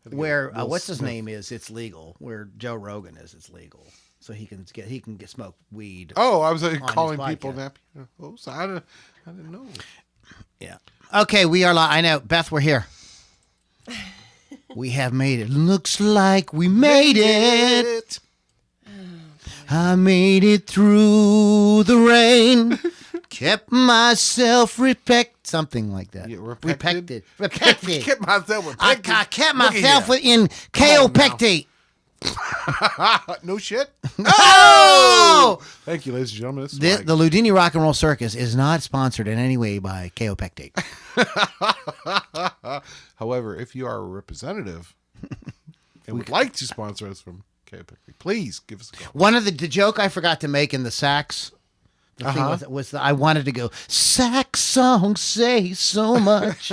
Where what's his name is, it's legal. Where Joe Rogan is, it's legal. So he can get smoke weed. Oh, I was calling people nappy. Oh, so I didn't know. Yeah. Okay, we are live. I know, Beth, we're here. We have made it. Looks like we made it. I made it through the rain. Kept myself something like that. Yeah, repected. Kept myself repected. I kept myself in kaopectate. No shit. Oh! Thank you, ladies and gentlemen. The Loudini Rock and Roll Circus is not sponsored in any way by kaopectate. However, if you are a representative and would like to sponsor us from kaopectate, please give us a call. One of the joke I forgot to make in the sax. The thing was I wanted to go, sax songs say so much.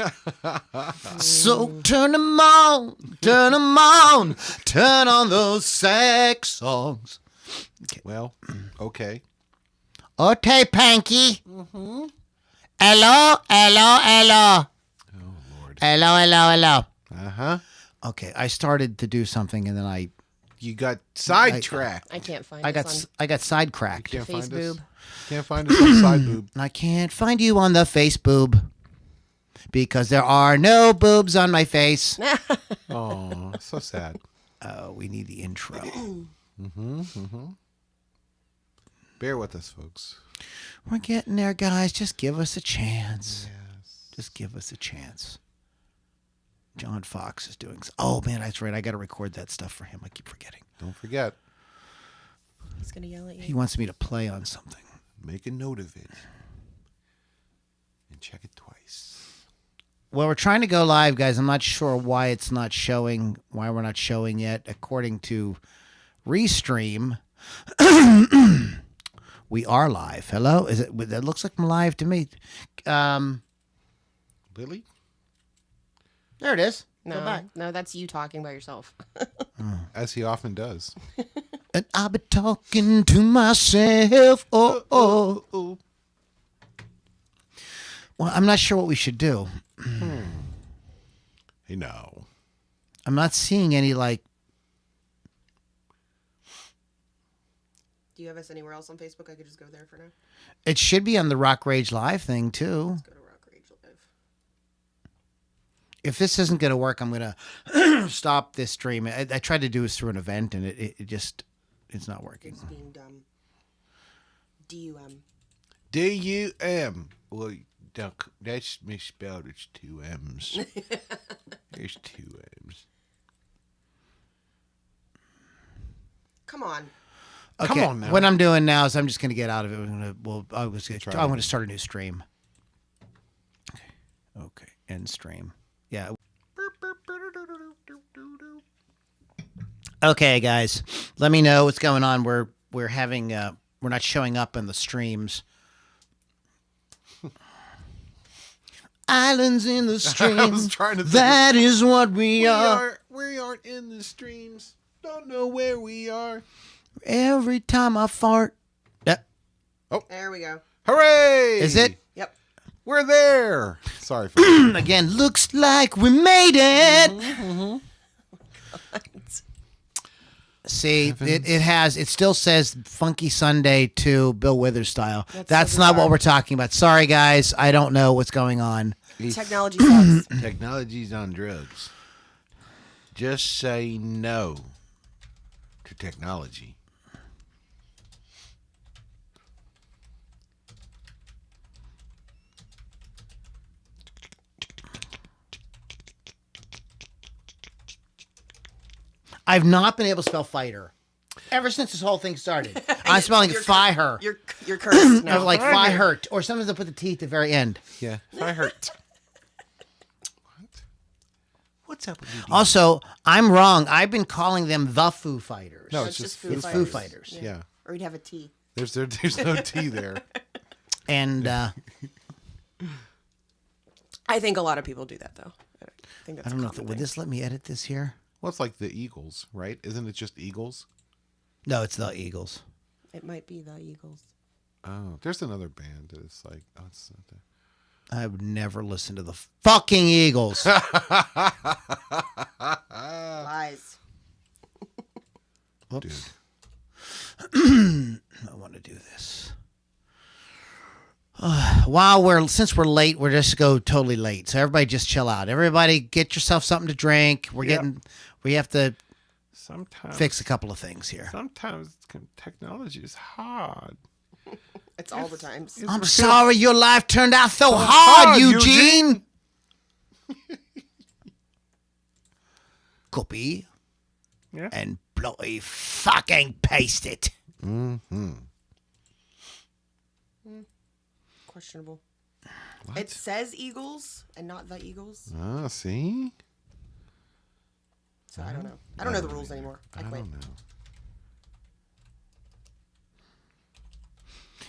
So turn them on, turn on those sax songs. Okay. Well, okay. Okay, Panky. Mm-hmm. Hello. Oh, Lord. Hello. Uh-huh. Okay, I started to do something and then you got sidetracked. I can't find I got sidetracked. You can't Face find us. boob. Can't find us on side boob. I can't find you on the face boob because there are no boobs on my face. Oh, so sad. We need the intro. Bear with us, folks. We're getting there, guys. Just give us a chance. Yes. Just give us a chance. John Fox is doing. Oh man, that's right. I got to record that stuff for him. I keep forgetting. Don't forget. He's gonna yell at you. He wants me to play on something. Make a note of it and check it twice. Well, we're trying to go live, guys. I'm not sure why it's not showing. Why we're not showing yet? According to Restream, we are live. Hello, is it? That looks like I'm live to me. Lily? There it is. Go back. No, that's you talking by yourself. As he often does. And I've been talking to myself. Oh. Well, I'm not sure what we should do. Hey, no. I'm not seeing any Do you have us anywhere else on Facebook? I could just go there for now. It should be on the Rock Rage Live thing too. Let's go to Rock Rage Live. If this isn't going to work, I'm going to stop this stream. I tried to do this through an event, and it's not working. It's being dumb. D-U-M. D-U-M. Well, that's misspelled. It's two M's. There's two M's. Come on. Okay. Come on now. What I'm doing now is I'm just going to get out of it. I want to start a new stream. Okay. End stream. Yeah. Okay, guys. Let me know what's going on. We're having we're not showing up in the streams. Islands in the stream. I was trying to think. That is what we are. We aren't in the streams. Don't know where we are. Every time I fart. Yep. Oh. There we go. Hooray! Is it? Yep. We're there. Sorry for that. Again, looks like we made it. Oh, See, it still says Funky Sunday to Bill Withers style. That's not what we're talking about. Sorry, guys. I don't know what's going on. Technology sucks. Technology's on drugs. Just say no to technology. I've not been able to spell fighter ever since this whole thing started. I'm spelling fire. You're cursed now. I was like fire, or sometimes I put the T at the very end. Yeah, I hurt. What's up with you? Also, I'm wrong. I've been calling them the Foo Fighters. No, it's just Foo it's Fighters. Foo Fighters. Yeah. Or you'd have a T. There's no T there. And I think a lot of people do that, though. I think that's I don't know. a common Would thing. this let me edit this here? Well, it's like the Eagles, right? Isn't it just Eagles? No, it's the Eagles. It might be the Eagles. Oh, there's another band that is like, oh, it's not that. I would never listen to the fucking Eagles. Lies. Dude. I want to do this. Since we're late, we're just go totally late. So everybody just chill out. Everybody get yourself something to drink. We have to Sometimes fix a couple of things here. Sometimes technology is hard. It's all the times. I'm sorry your life turned out so hard, Eugene. Copy Yeah. and bloody fucking paste it. Questionable. What? It says Eagles and not the Eagles. See? So I don't know. I don't know the rules anymore. I I quit. don't know.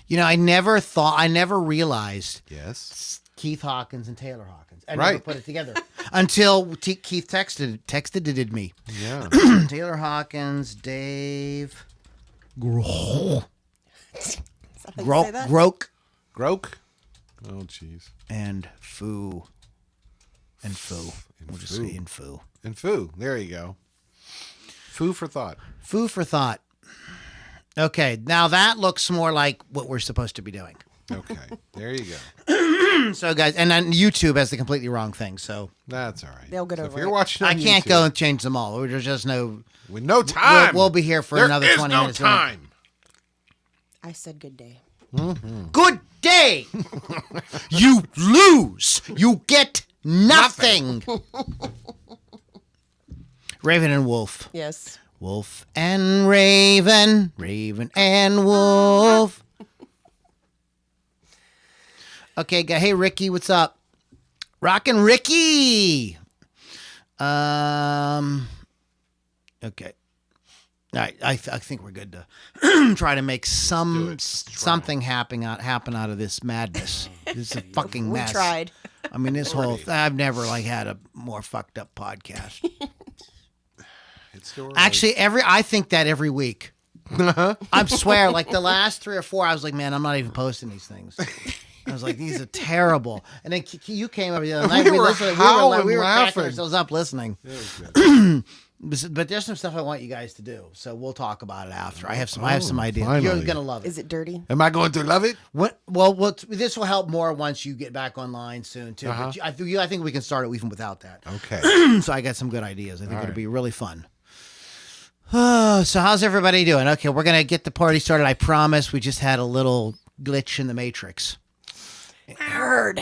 You know, I never realized Yes. Keith Hawkins and Taylor Hawkins. I never Right. put it together until Keith texted me. Yeah. Taylor Hawkins, Dave, Grohl, Is that how you say that? Grohl, Groke? Oh, jeez. and Foo. And Foo. We'll just say in Foo. And Foo. There you go. Foo for thought. Foo for thought. Okay, now that looks more like what we're supposed to be doing. Okay. There you go. So, guys, and then YouTube has the completely wrong thing. So That's all right. They'll get so over if you're it. watching on I can't YouTube, go and change them all. There's just no. with no time. We'll be here for There another is 20 no minutes. time. I said good day. Good day. You lose. You get nothing. Raven and Wolf. Yes. Wolf and Raven. Raven and Wolf. Okay, hey Ricky, what's up? Rockin' Ricky. Okay. All right, I think we're good to try to make something happen out of this madness. This is a fucking We mess. tried. I mean, I've never had a more fucked up podcast. It's still early. Actually, I think that every week. I swear, like the last 3 or 4, I was like, man, I'm not even posting these things. I was like, these are terrible. And then you came over the other night. We were howling, we were cracking laughing. ourselves up listening. It was good. But there's some stuff I want you guys to do, so we'll talk about it after. I have some ideas. finally. You're gonna love it. Is it dirty? Am I going to love it? This will help more once you get back online soon too. But I think we can start it even without that. Okay. So I got some good ideas. I think it'll be really fun. So how's everybody doing? Okay, we're gonna get the party started. I promise. We just had a little glitch in the matrix. Heard.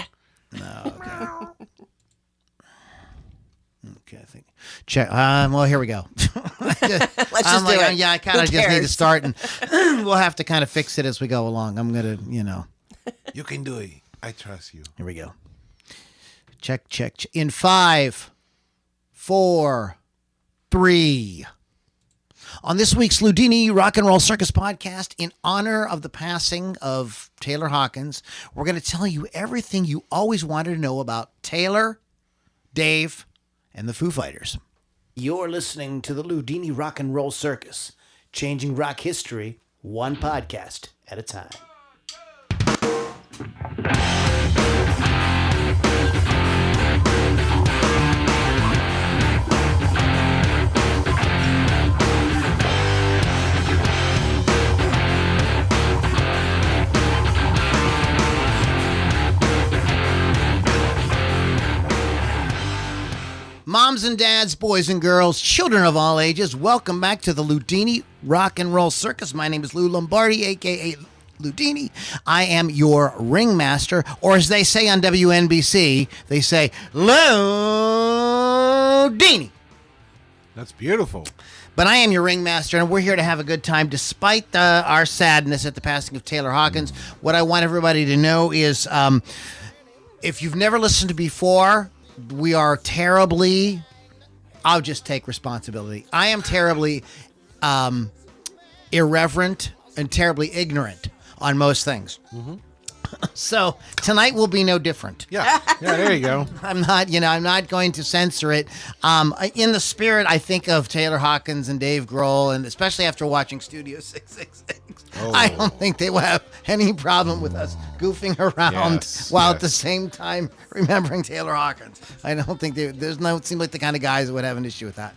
Okay, I think. Check. Well, here we go. Let's just do it. Yeah, I kind of Who just need to cares? start, and we'll have to kind of fix it as we go along. I'm gonna, You can do it. I trust you. Here we go. Check. In 5, 4, 3. On this week's Loudini Rock and Roll Circus podcast, in honor of the passing of Taylor Hawkins, we're going to tell you everything you always wanted to know about Taylor, Dave, and the Foo Fighters. You're listening to the Loudini Rock and Roll Circus, changing rock history one podcast at a time. Moms and dads, boys and girls, children of all ages, welcome back to the Loudini Rock and Roll Circus. My name is Lou Lombardi, a.k.a. Loudini. I am your ringmaster, or as they say on WNBC, they say, Loudini. That's beautiful. But I am your ringmaster, and we're here to have a good time despite our sadness at the passing of Taylor Hawkins. What I want everybody to know is if you've never listened to before, we are terribly, I'll just take responsibility. I am terribly irreverent and terribly ignorant on most things. Mm-hmm. So tonight will be no different. Yeah. Yeah, there you go. I'm not going to censor it. In the spirit, I think of Taylor Hawkins and Dave Grohl, and especially after watching Studio 666. I don't think they will have any problem with us goofing around while at the same time remembering Taylor Hawkins. I don't think it seem like the kind of guys that would have an issue with that.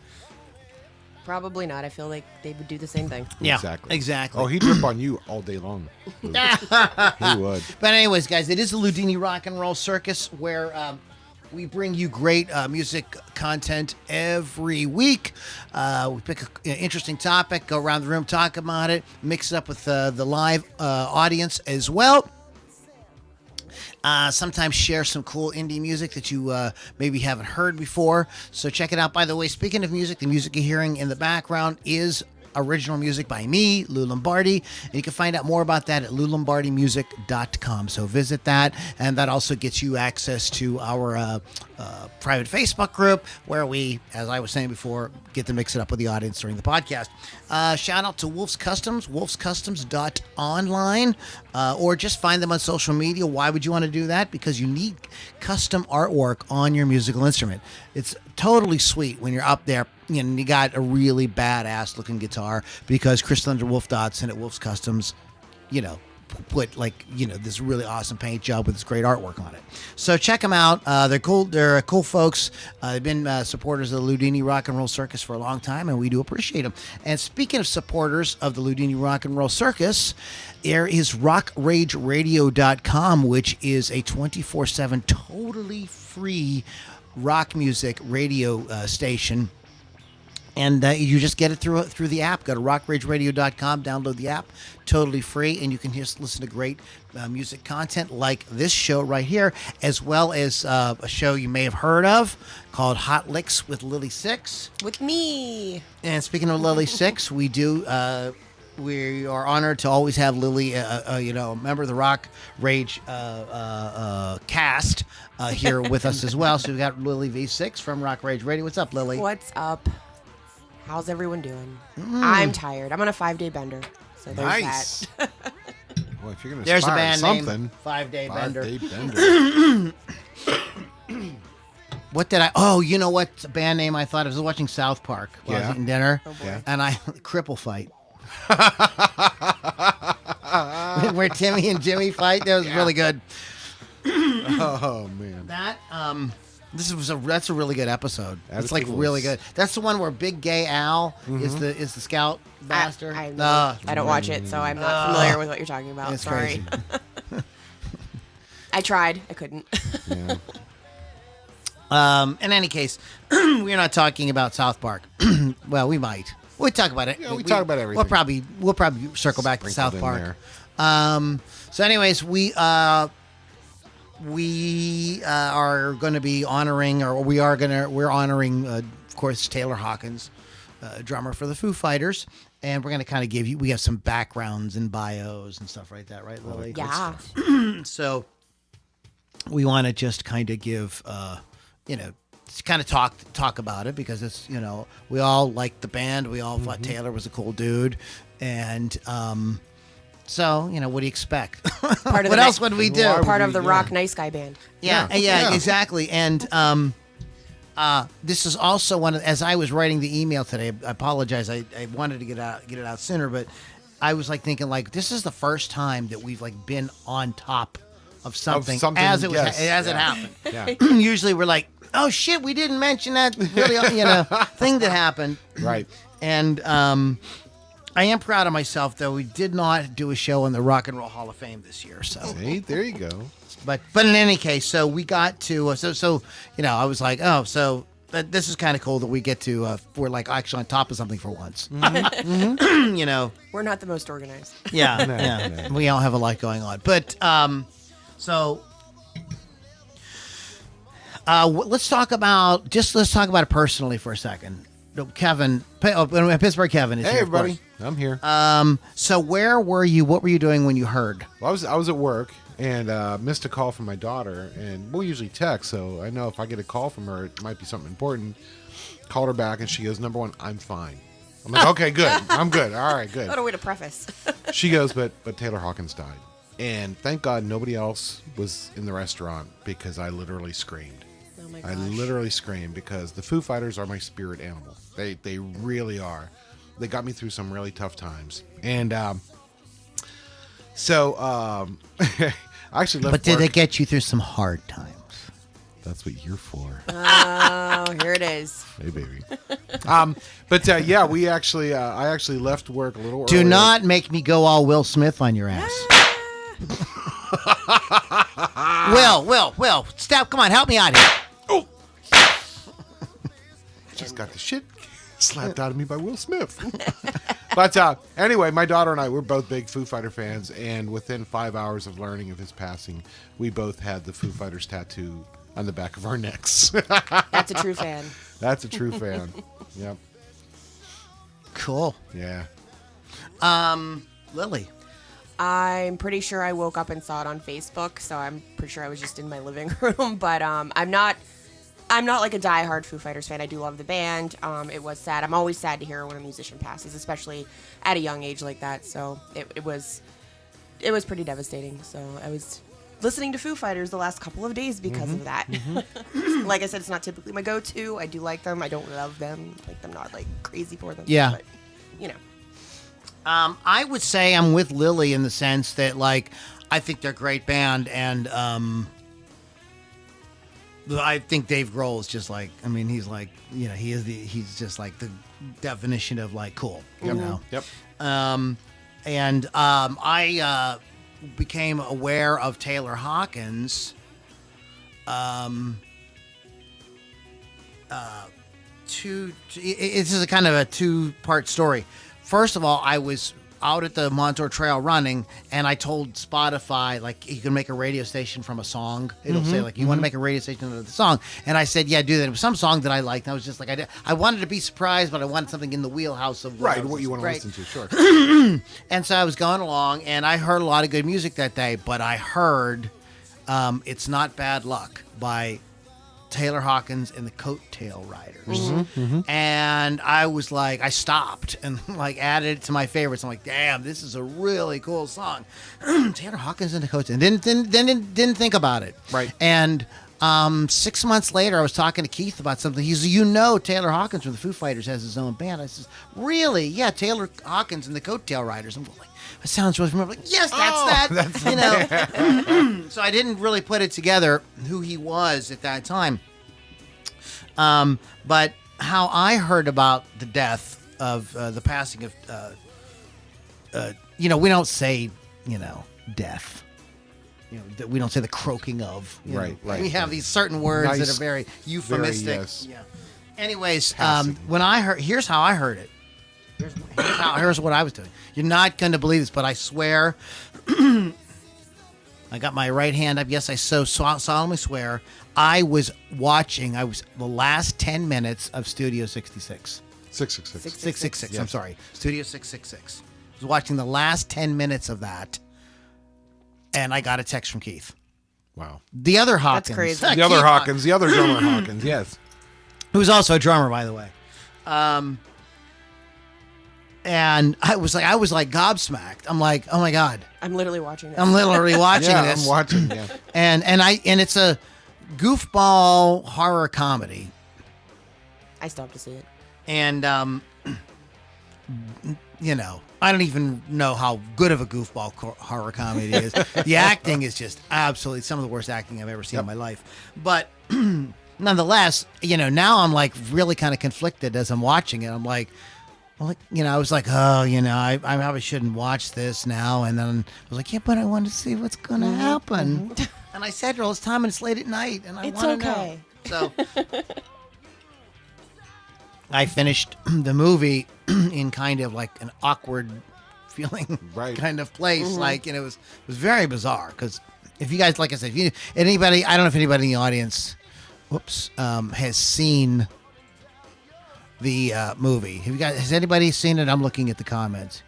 Probably not. I feel like they would do the same thing. Yeah, exactly. Oh, he'd rip on you all day long. He would. But anyways, guys, it is the Loudini Rock and Roll Circus where we bring you great music content every week. We pick an interesting topic, go around the room, talk about it, mix it up with the live audience as well. Sometimes share some cool indie music that you maybe haven't heard before. So check it out. By the way, speaking of music, the music you're hearing in the background is original music by me, Lou Lombardi. And you can find out more about that at loulombardimusic.com. So visit that. And that also gets you access to our private Facebook group where we, as I was saying before, get to mix it up with the audience during the podcast. Shout out to Wolf's Customs, wolfscustoms.online, or just find them on social media. Why would you want to do that? Because you need custom artwork on your musical instrument. It's totally sweet when you're up there and you got a really badass looking guitar because Chris Thunder Wolf Dotson at Wolf's Customs, put this really awesome paint job with this great artwork on it. So check them out. They're cool. They're cool folks. They've been supporters of the Loudini Rock and Roll Circus for a long time, and we do appreciate them. And speaking of supporters of the Loudini Rock and Roll Circus, there is rockrageradio.com, which is a 24/7 totally free rock music radio station. And you just get it through the app. Go to rockrageradio.com, download the app, totally free, and you can just listen to great music content like this show right here, as well as a show you may have heard of called Hot Licks with Lily Six. With me. And speaking of Lily Six, we are honored to always have Lily, a member of the Rock Rage cast here with us as well. So we've got Lily V6 from Rock Rage Radio. What's up, Lily? What's up? How's everyone doing? I'm tired. I'm on a 5-day bender. So there's nice. that. Well, if you're going to There's a band something, name, 5-day Bender. 5-day Bender. What did I... Oh, you know what band name I thought? I was watching South Park while I was eating dinner. Oh, boy. Yeah. And Cripple Fight. Where Timmy and Jimmy fight. That was really good. Oh, man. That... that's a really good episode. It's like cool. really good. That's the one where Big Gay Al is the scout master. I don't watch it, so I'm not familiar with what you're talking about. It's Sorry. crazy. I tried. I couldn't. Yeah. In any case, we're not talking about South Park. Well, we might. We'll talk about it. Yeah, we talk about everything. We'll probably circle back to South Park. There. So, anyways, we are going to be honoring, we're honoring, of course, Taylor Hawkins, drummer for the Foo Fighters, and we're going to kind of we have some backgrounds and bios and stuff like that, right, Lily? Yeah. So we want to just kind of give, kind of talk about it because it's, we all liked the band. We all thought Taylor was a cool dude, and so, what do you expect? Part of what else would we do? Part of the Rock Nice Guy Band. Yeah, exactly. And this is also one of, as I was writing the email today, I apologize. I wanted to get it out sooner, but I was thinking this is the first time that we've been on top of something as it happened. Yeah. Usually we're like, oh shit, we didn't mention that really thing that happened. Right. And I am proud of myself, though. We did not do a show in the Rock and Roll Hall of Fame this year. So, hey, there you go. But in any case, so we got to I was like, oh, so this is kind of cool that we get to we're actually on top of something for once. Mm-hmm. We're not the most organized. Yeah, No. we all have a lot going on. But let's talk about it personally for a second. Kevin, Pittsburgh Kevin is here. Hey, everybody. Of course. I'm here. So where were you? What were you doing when you heard? Well, I was at work and missed a call from my daughter, and we'll usually text, so I know if I get a call from her, it might be something important. Called her back, and she goes, number one, I'm fine. I'm like, okay, good. I'm good. All right, good. What a way to preface. She goes, but Taylor Hawkins died. And thank God nobody else was in the restaurant because I literally screamed. Oh my gosh. I literally screamed because the Foo Fighters are my spirit animal. They really are. They got me through some really tough times. And So, I actually left But did work. it get you through some hard times? That's what you're for. Oh, here it is. Hey, baby. Yeah, I actually left work a little early. Do not make me go all Will Smith on your ass. Will, stop. Come on, help me out here. Oh! Just got the shit slapped out of me by Will Smith. But anyway, my daughter and I, we're both big Foo Fighter fans, and within 5 hours of learning of his passing, we both had the Foo Fighters tattoo on the back of our necks. That's a true fan. That's a true fan. Yep. Cool. Yeah. Lily. I'm pretty sure I woke up and saw it on Facebook, so I'm pretty sure I was just in my living room. But I'm not like a diehard Foo Fighters fan. I do love the band. It was sad. I'm always sad to hear when a musician passes, especially at a young age like that. So it was pretty devastating. So I was listening to Foo Fighters the last couple of days because of that. Like I said, it's not typically my go-to. I do like them. I don't love them. Like, I'm not like crazy for them. Yeah. But, you know. I would say I'm with Lily in the sense that, like, I think they're a great band, and I think Dave Grohl is just like, I mean, he's like, you know, he's just like the definition of like cool, you know. Yep. I became aware of Taylor Hawkins. This is a kind of a two-part story. First of all, I was out at the Montour Trail running, and I told Spotify, like, you can make a radio station from a song. It'll say, like, you want to make a radio station out of the song. And I said, yeah, do that. It was some song that I liked. And I was just like, I wanted to be surprised, but I wanted something in the wheelhouse of Right, what you want to listen to, sure. And so I was going along, and I heard a lot of good music that day, but I heard It's Not Bad Luck by Taylor Hawkins and the Coattail Riders. And I was like, I stopped and like added it to my favorites. I'm like, damn, this is a really cool song. Taylor Hawkins and the Coattail. And didn't think about it. Right. And 6 months later, I was talking to Keith about something. He's, you know, Taylor Hawkins from the Foo Fighters has his own band. I says, really? Yeah, Taylor Hawkins and the Coattail Riders. I'm like, that sounds really familiar. I'm like, yes, that's that. You know. So I didn't really put it together who he was at that time. But how I heard about the death of the passing of, you know, we don't say, you know, death. You know, we don't say the croaking of. Right. We have these certain words that Nice, are very euphemistic. very, yes. Yeah. Anyways, Passing. when I heard, here's how I heard it. Here's what I was doing. You're not going to believe this, but I swear, I got my right hand up. Yes, I so solemnly swear. I was watching. The last 10 minutes of Studio 66. 666. 666. Yes. I'm sorry. Studio 666. I was watching the last 10 minutes of that, and I got a text from Keith. Wow. The other Hawkins. crazy. The other Hawkins, the other drummer Hawkins, yes. Who's also a drummer, by the way. And I was like gobsmacked. I'm like, oh my God. I'm literally watching this. I'm literally watching Yeah, this. I'm watching, yeah. And it's a goofball horror comedy. I still have to see it. And you know, I don't even know how good of a goofball horror comedy it is. The acting is just absolutely some of the worst acting I've ever seen in my life. But nonetheless, you know, now I'm like really kind of conflicted as I'm watching it. I'm like, well, you know, I was like, oh, you know, I probably shouldn't watch this now. And then I was like, yeah, but I want to see what's going to happen. And I said, well, it's time and it's late at night, and I It's want to okay. know. So I finished the movie in kind of like an awkward feeling kind of place. Like, and it was very bizarre because if you guys, like I said, if anybody, I don't know if anybody in the audience, has seen the movie. Has anybody seen it? I'm looking at the comments.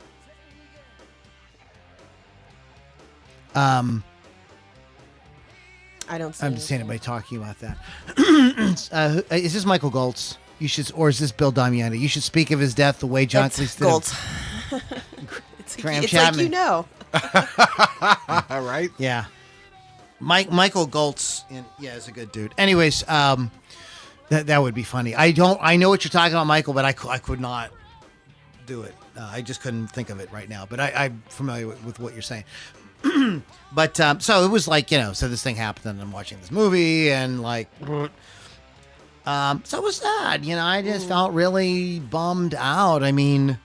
I don't see I'm it. just seeing anybody talking about that. Is this Michael Goltz? Or is this Bill Damiani? You should speak of his death the way John Cleese did. Gold. It's Graham like Chapman. you know. All right. Yeah. Michael Goltz is a good dude. Anyways, that would be funny. I know what you're talking about, Michael, but I could not do it. I just couldn't think of it right now, but I'm familiar with what you're saying. But so it was like, so this thing happened and I'm watching this movie and like, so it was sad. I just felt really bummed out. I mean,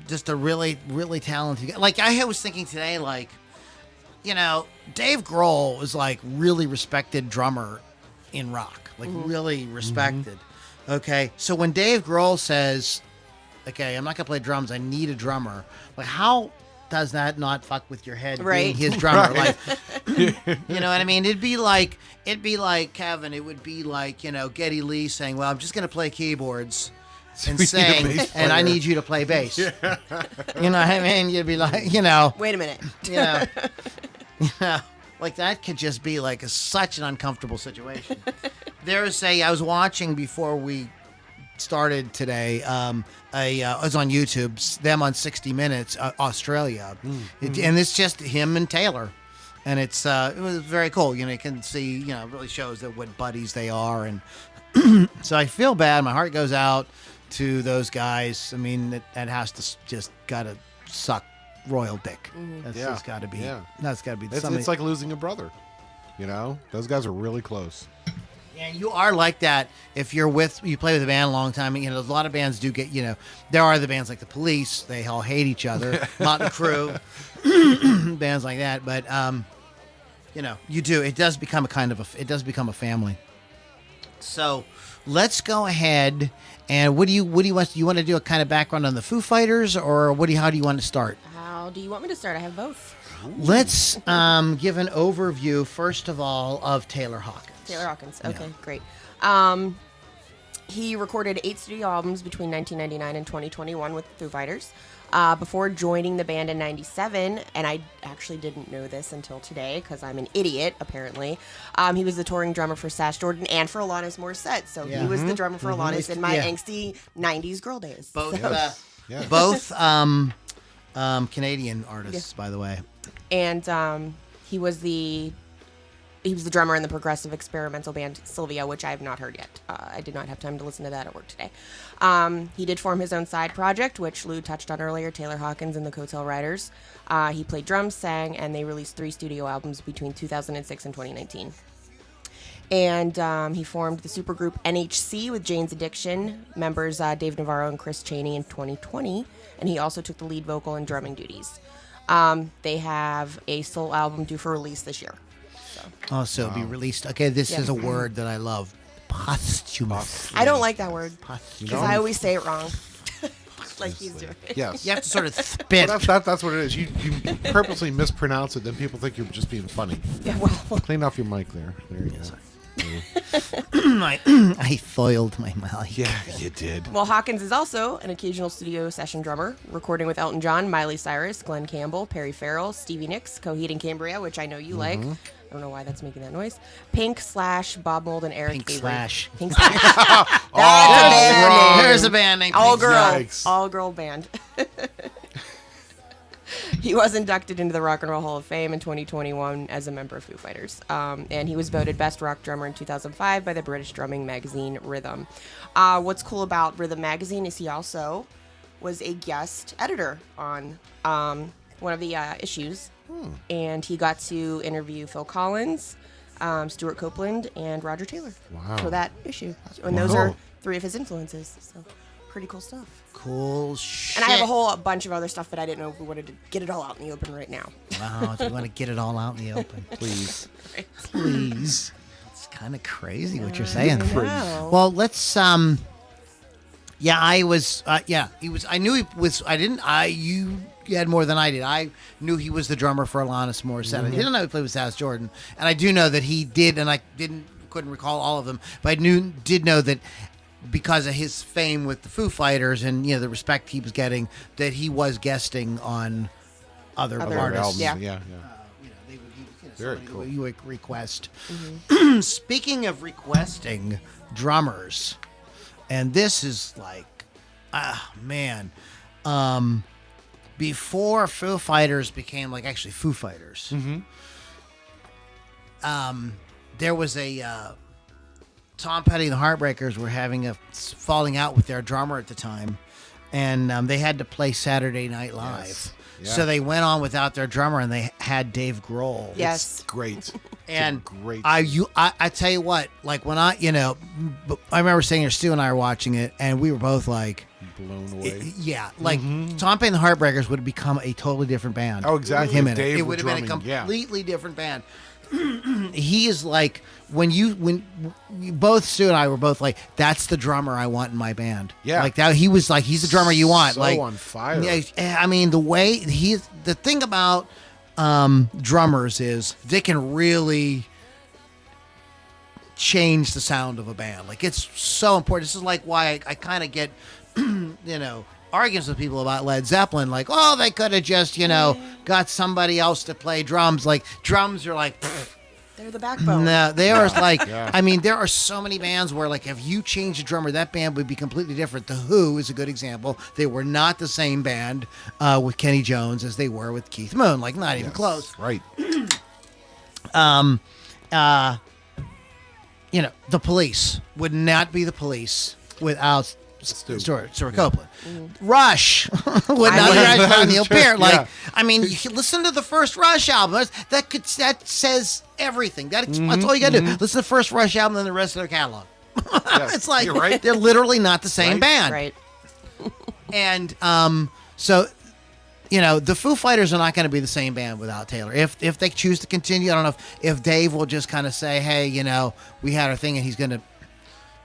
just a really, really talented guy. Like I was thinking today, like, Dave Grohl was like really respected drummer in rock, like really respected. Okay. So when Dave Grohl says, okay, I'm not going to play drums, I need a drummer. Like how does that not fuck with your head being his drummer? Like, you know what I mean? It'd be like Kevin. It would be like, Geddy Lee saying, well, I'm just going to play keyboards and sing, and I need you to play bass. Yeah. You know what I mean? You'd be like, Wait a minute. Like that could just be like such an uncomfortable situation. I was watching before we started today. I was on YouTube. Them on 60 Minutes, Australia, and it's just him and Taylor, and it was very cool. You can see, it really shows that what buddies they are, and so I feel bad. My heart goes out to those guys. I mean, that has to just gotta suck royal dick. That's just gotta be. Yeah. That's gotta be. It's like losing a brother. Those guys are really close. And you are like that if you play with a band a long time. A lot of bands do get, there are the bands like the Police. They all hate each other. Motley Crue, bands like that. But, you do. It does become a family. So let's go ahead. And what do you want? Do you want to do a kind of background on the Foo Fighters, or how do you want to start? How do you want me to start? I have both. Let's give an overview, first of all, of Taylor Hawkins. Taylor Hawkins. Okay, great. He recorded 8 studio albums between 1999 and 2021 with Foo Fighters. Before joining the band in 97, and I actually didn't know this until today because I'm an idiot, apparently. He was the touring drummer for Sash Jordan and for Alanis Morissette. So he was the drummer for Alanis in my angsty 90s girl days. Both Canadian artists, by the way. And he was the drummer in the progressive experimental band Sylvia, which I have not heard yet. I did not have time to listen to that at work today. He did form his own side project, which Lou touched on earlier, Taylor Hawkins and the Coattail Riders. He played drums, sang, and they released 3 studio albums between 2006 and 2019. And he formed the supergroup NHC with Jane's Addiction members Dave Navarro and Chris Chaney in 2020, and he also took the lead vocal and drumming duties. They have a solo album due for release this year. So it'll be released. Okay, this is a word that I love. Posthumous. I don't like that word because I always say it wrong. Like he's doing. Yes. You have to sort of spit. Well, that's what it is. You purposely mispronounce it, then people think you're just being funny. Yeah, well. Clean off your mic there. There you go. I foiled my mic. Yeah, you did. Well, Hawkins is also an occasional studio session drummer, recording with Elton John, Miley Cyrus, Glenn Campbell, Perry Farrell, Stevie Nicks, Coheed and Cambria, which I know you like. I don't know why that's making that noise. Pink / Bob Mould and Eric Avery. Pink / That's a band name. There's a band name. All girl band. He was inducted into the Rock and Roll Hall of Fame in 2021 as a member of Foo Fighters. And he was voted Best Rock Drummer in 2005 by the British drumming magazine Rhythm. What's cool about Rhythm magazine is he also was a guest editor on one of the issues. And he got to interview Phil Collins, Stuart Copeland, and Roger Taylor for that issue. And those are 3 of his influences. So pretty cool stuff. Cool shit. And I have a whole bunch of other stuff that I didn't know if we wanted to get it all out in the open right now. Wow, do you want to get it all out in the open? Please. Right. Please. It's kind of crazy what you're saying. Wow. Well, let's yeah, I was he was I knew he was you had more than I did. I knew he was the drummer for Alanis Morissette. I didn't know he played with Sash Jordan. And I do know that he did, and I couldn't recall all of them, but I did know that because of his fame with the Foo Fighters and the respect he was getting, that he was guesting on other artists. Yeah. Very cool. You would request. Speaking of requesting drummers, and this is like, man, before Foo Fighters became like actually Foo Fighters, there was a Tom Petty and the Heartbreakers were having a falling out with their drummer at the time, and they had to play Saturday Night Live. Yes. Yeah. So they went on without their drummer, and they had Dave Grohl. Yes. Great. And great. I tell you what, like when I remember sitting here, Stu and I were watching it, and we were both like blown away. yeah, like Tom Petty and the Heartbreakers would have become a totally different band. Oh, exactly. With him in Dave it. It were would have been a drumming, yeah. completely different band. He is like when both Stu and I were both like, that's the drummer I want in my band. Yeah. Like that. He was like, he's the drummer you want. So like on fire. Yeah, I mean, the thing about drummers is they can really change the sound of a band. Like it's so important. This is like why I kind of get arguments with people about Led Zeppelin, like, oh, they could have just got somebody else to play drums. Like drums are like They're the backbone. no, they are like Yeah. I mean, there are so many bands where like if you change a drummer, that band would be completely different. The Who is a good example. They were not the same band with Kenny Jones as they were with Keith Moon, like not even Yes. close. Right. The Police would not be the Police without Stu. Stuart Copeland. Rush would not be I Rush without Neil Peart. Like, Yeah. I mean, you can listen to the first Rush album. That says everything. That's all you got to do. Listen to the first Rush album and the rest of their catalog. Yes. It's like You're right. they're literally not the same Right. band. Right. And so the Foo Fighters are not going to be the same band without Taylor. If they choose to continue, I don't know if Dave will just kind of say, hey, we had our thing, and he's going to,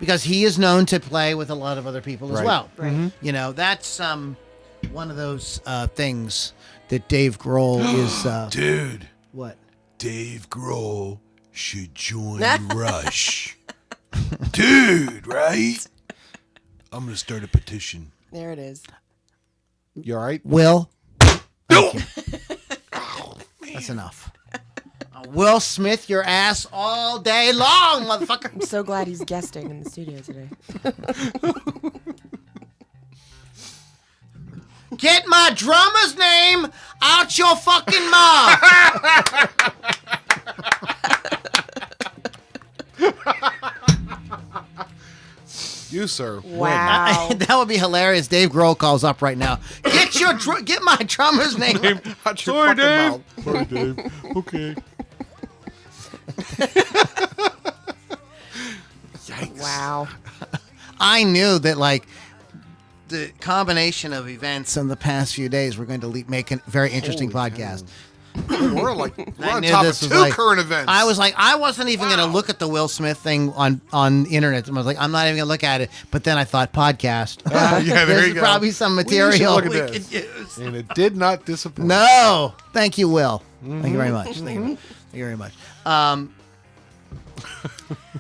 because he is known to play with a lot of other people as Right. well. Right. That's one of those things that Dave Grohl is. Dude, What? Dave Grohl should join Rush. Dude, right? I'm going to start a petition. There it is. You all right? Will? No! That's enough. Will Smith your ass all day long, motherfucker. I'm so glad he's guesting in the studio today. Get my drummer's name out your fucking mouth. You, sir. Wow. That would be hilarious. Dave Grohl calls up right now. Get my drummer's name. Win. Out your Sorry, fucking Dave. mouth. Sorry, Dave. Okay. Yikes. Wow. I knew that like the combination of events in the past few days were going to make a very interesting Holy podcast. We're on knew top of this was two like- current events. I was like, I wasn't even going to look at the Will Smith thing on the internet. I was like, I'm not even going to look at it. But then I thought, podcast. Yeah, there There's you go. probably some We should material look at we this. could use. And it did not disappoint. No, thank you, Will. Thank you very much. Thank you very much.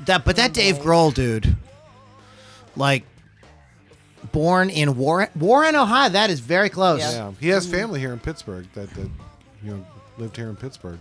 That Dave Grohl dude, like, born in Warren, Ohio. That is very close. Yeah. Yeah, he has family here in Pittsburgh that lived here in Pittsburgh.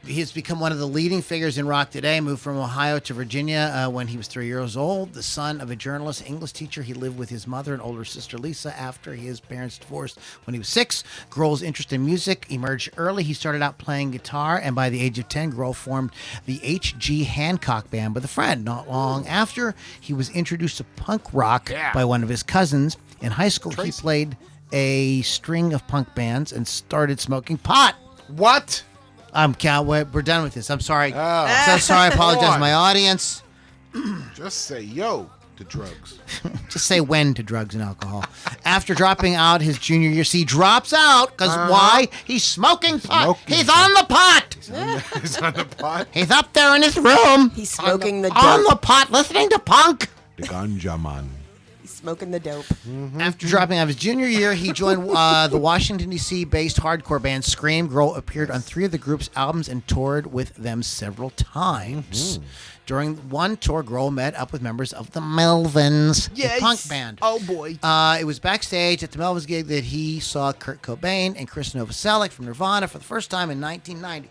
He has become one of the leading figures in rock today. Moved from Ohio to Virginia when he was 3 years old. The son of a journalist, English teacher, he lived with his mother and older sister Lisa after his parents divorced when he was 6. Grohl's interest in music emerged early. He started out playing guitar, and by the age of 10, Grohl formed the H.G. Hancock Band with a friend. Not long after, he was introduced to punk rock by one of his cousins. In high school, he played a string of punk bands and started smoking pot. What? We're done with this. I'm sorry. Oh. So sorry. I apologize to on. my audience. Just say yo to drugs. Just say when to drugs and alcohol. After dropping out his junior year, he drops out because why? He's smoking pot. Smoking He's pot. on the pot. He's on the pot. He's up there in his room He's smoking the on dope. the pot, listening to punk. The ganja man. He's smoking the dope. After dropping out of his junior year, he joined the Washington, D.C. based hardcore band Scream. Grohl appeared on 3 of the group's albums and toured with them several times. During one tour, Grohl met up with members of the Melvins, the punk band. Oh boy. It was backstage at the Melvins gig that he saw Kurt Cobain and Chris Novoselic from Nirvana for the first time in 1990.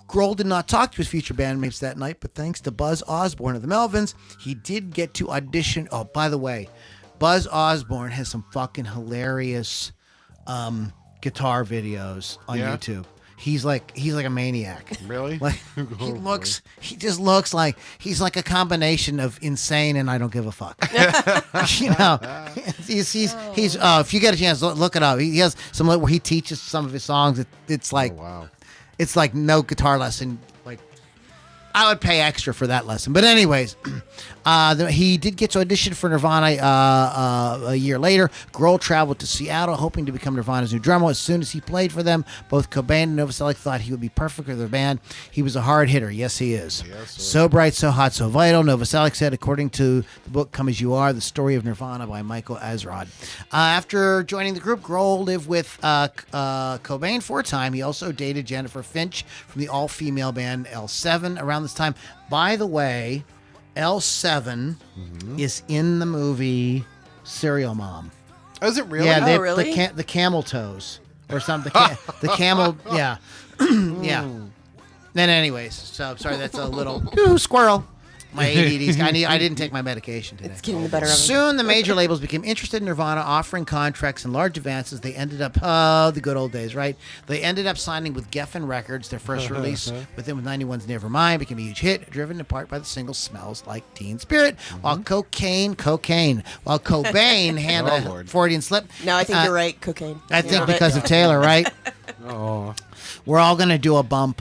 Grohl did not talk to his future bandmates that night, but thanks to Buzz Osborne of the Melvins, he did get to audition. Oh, by the way, Buzz Osborne has some fucking hilarious guitar videos on YouTube. he's like a maniac. Really? Like he just looks like he's like a combination of insane and I don't give a fuck. You know, he's if you get a chance, look it up. He has some where he teaches some of his songs. It's like, Oh, wow. it's like no guitar lesson. Like I would pay extra for that lesson. But anyways, he did get to audition for Nirvana a year later. Grohl traveled to Seattle, hoping to become Nirvana's new drummer. As soon as he played for them, both Cobain and Novoselic thought he would be perfect for their band. He was a hard hitter. Yes, he is. Yes, sir. So bright, so hot, so vital. Novoselic said, according to the book Come As You Are, The Story of Nirvana by Michael Azrod. After joining the group, Grohl lived with Cobain for a time. He also dated Jennifer Finch from the all-female band L7 around this time. By the way, L7 is in the movie Serial Mom. Oh, is it really? Yeah, really? the camel toes or something. The camel, yeah. Yeah. Then anyways, so sorry, that's a little squirrel. My ADD's. I didn't take my medication today. It's getting the better of it. Soon, the major labels became interested in Nirvana, offering contracts and large advances. They ended up, the good old days, right? They ended up signing with Geffen Records. Their first release with them with 91's Nevermind became a huge hit, driven in part by the single Smells Like Teen Spirit. While While Cobain handled Lord. Freudian slip. No, I think you're right. Cocaine. I think because of Taylor, right? Oh, We're all going to do a bump.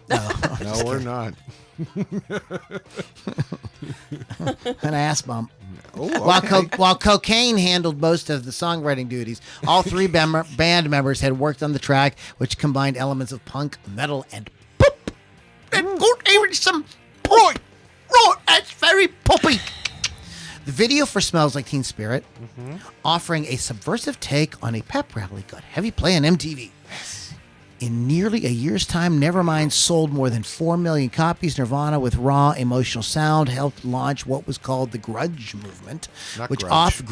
No, no, we're not. an ass bump. Oh, okay. While Cocaine handled most of the songwriting duties, all three band members had worked on the track, which combined elements of punk, metal, and pop. And even some boy, that's very poppy. The video for Smells Like Teen Spirit, offering a subversive take on a pep rally, got heavy play on MTV. In nearly a year's time, Nevermind sold more than 4 million copies. Nirvana, with raw, emotional sound, helped launch what was called the grunge movement. Not which grudge. the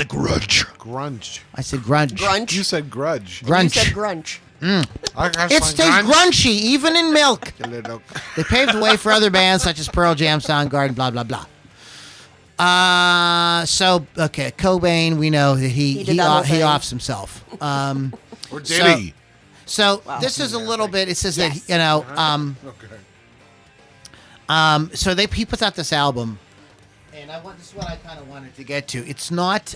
grunge. Grunge. I said grunge. Grunge. You said grudge. Grunge. You said grunge. It stays grunchy, even in milk. They paved the way for other bands such as Pearl Jam, Soundgarden, blah, blah, blah. Cobain, we know that he offs himself. Or did he? So this is a little bit. It says that so he puts out this album, and this is what I kind of wanted to get to. It's not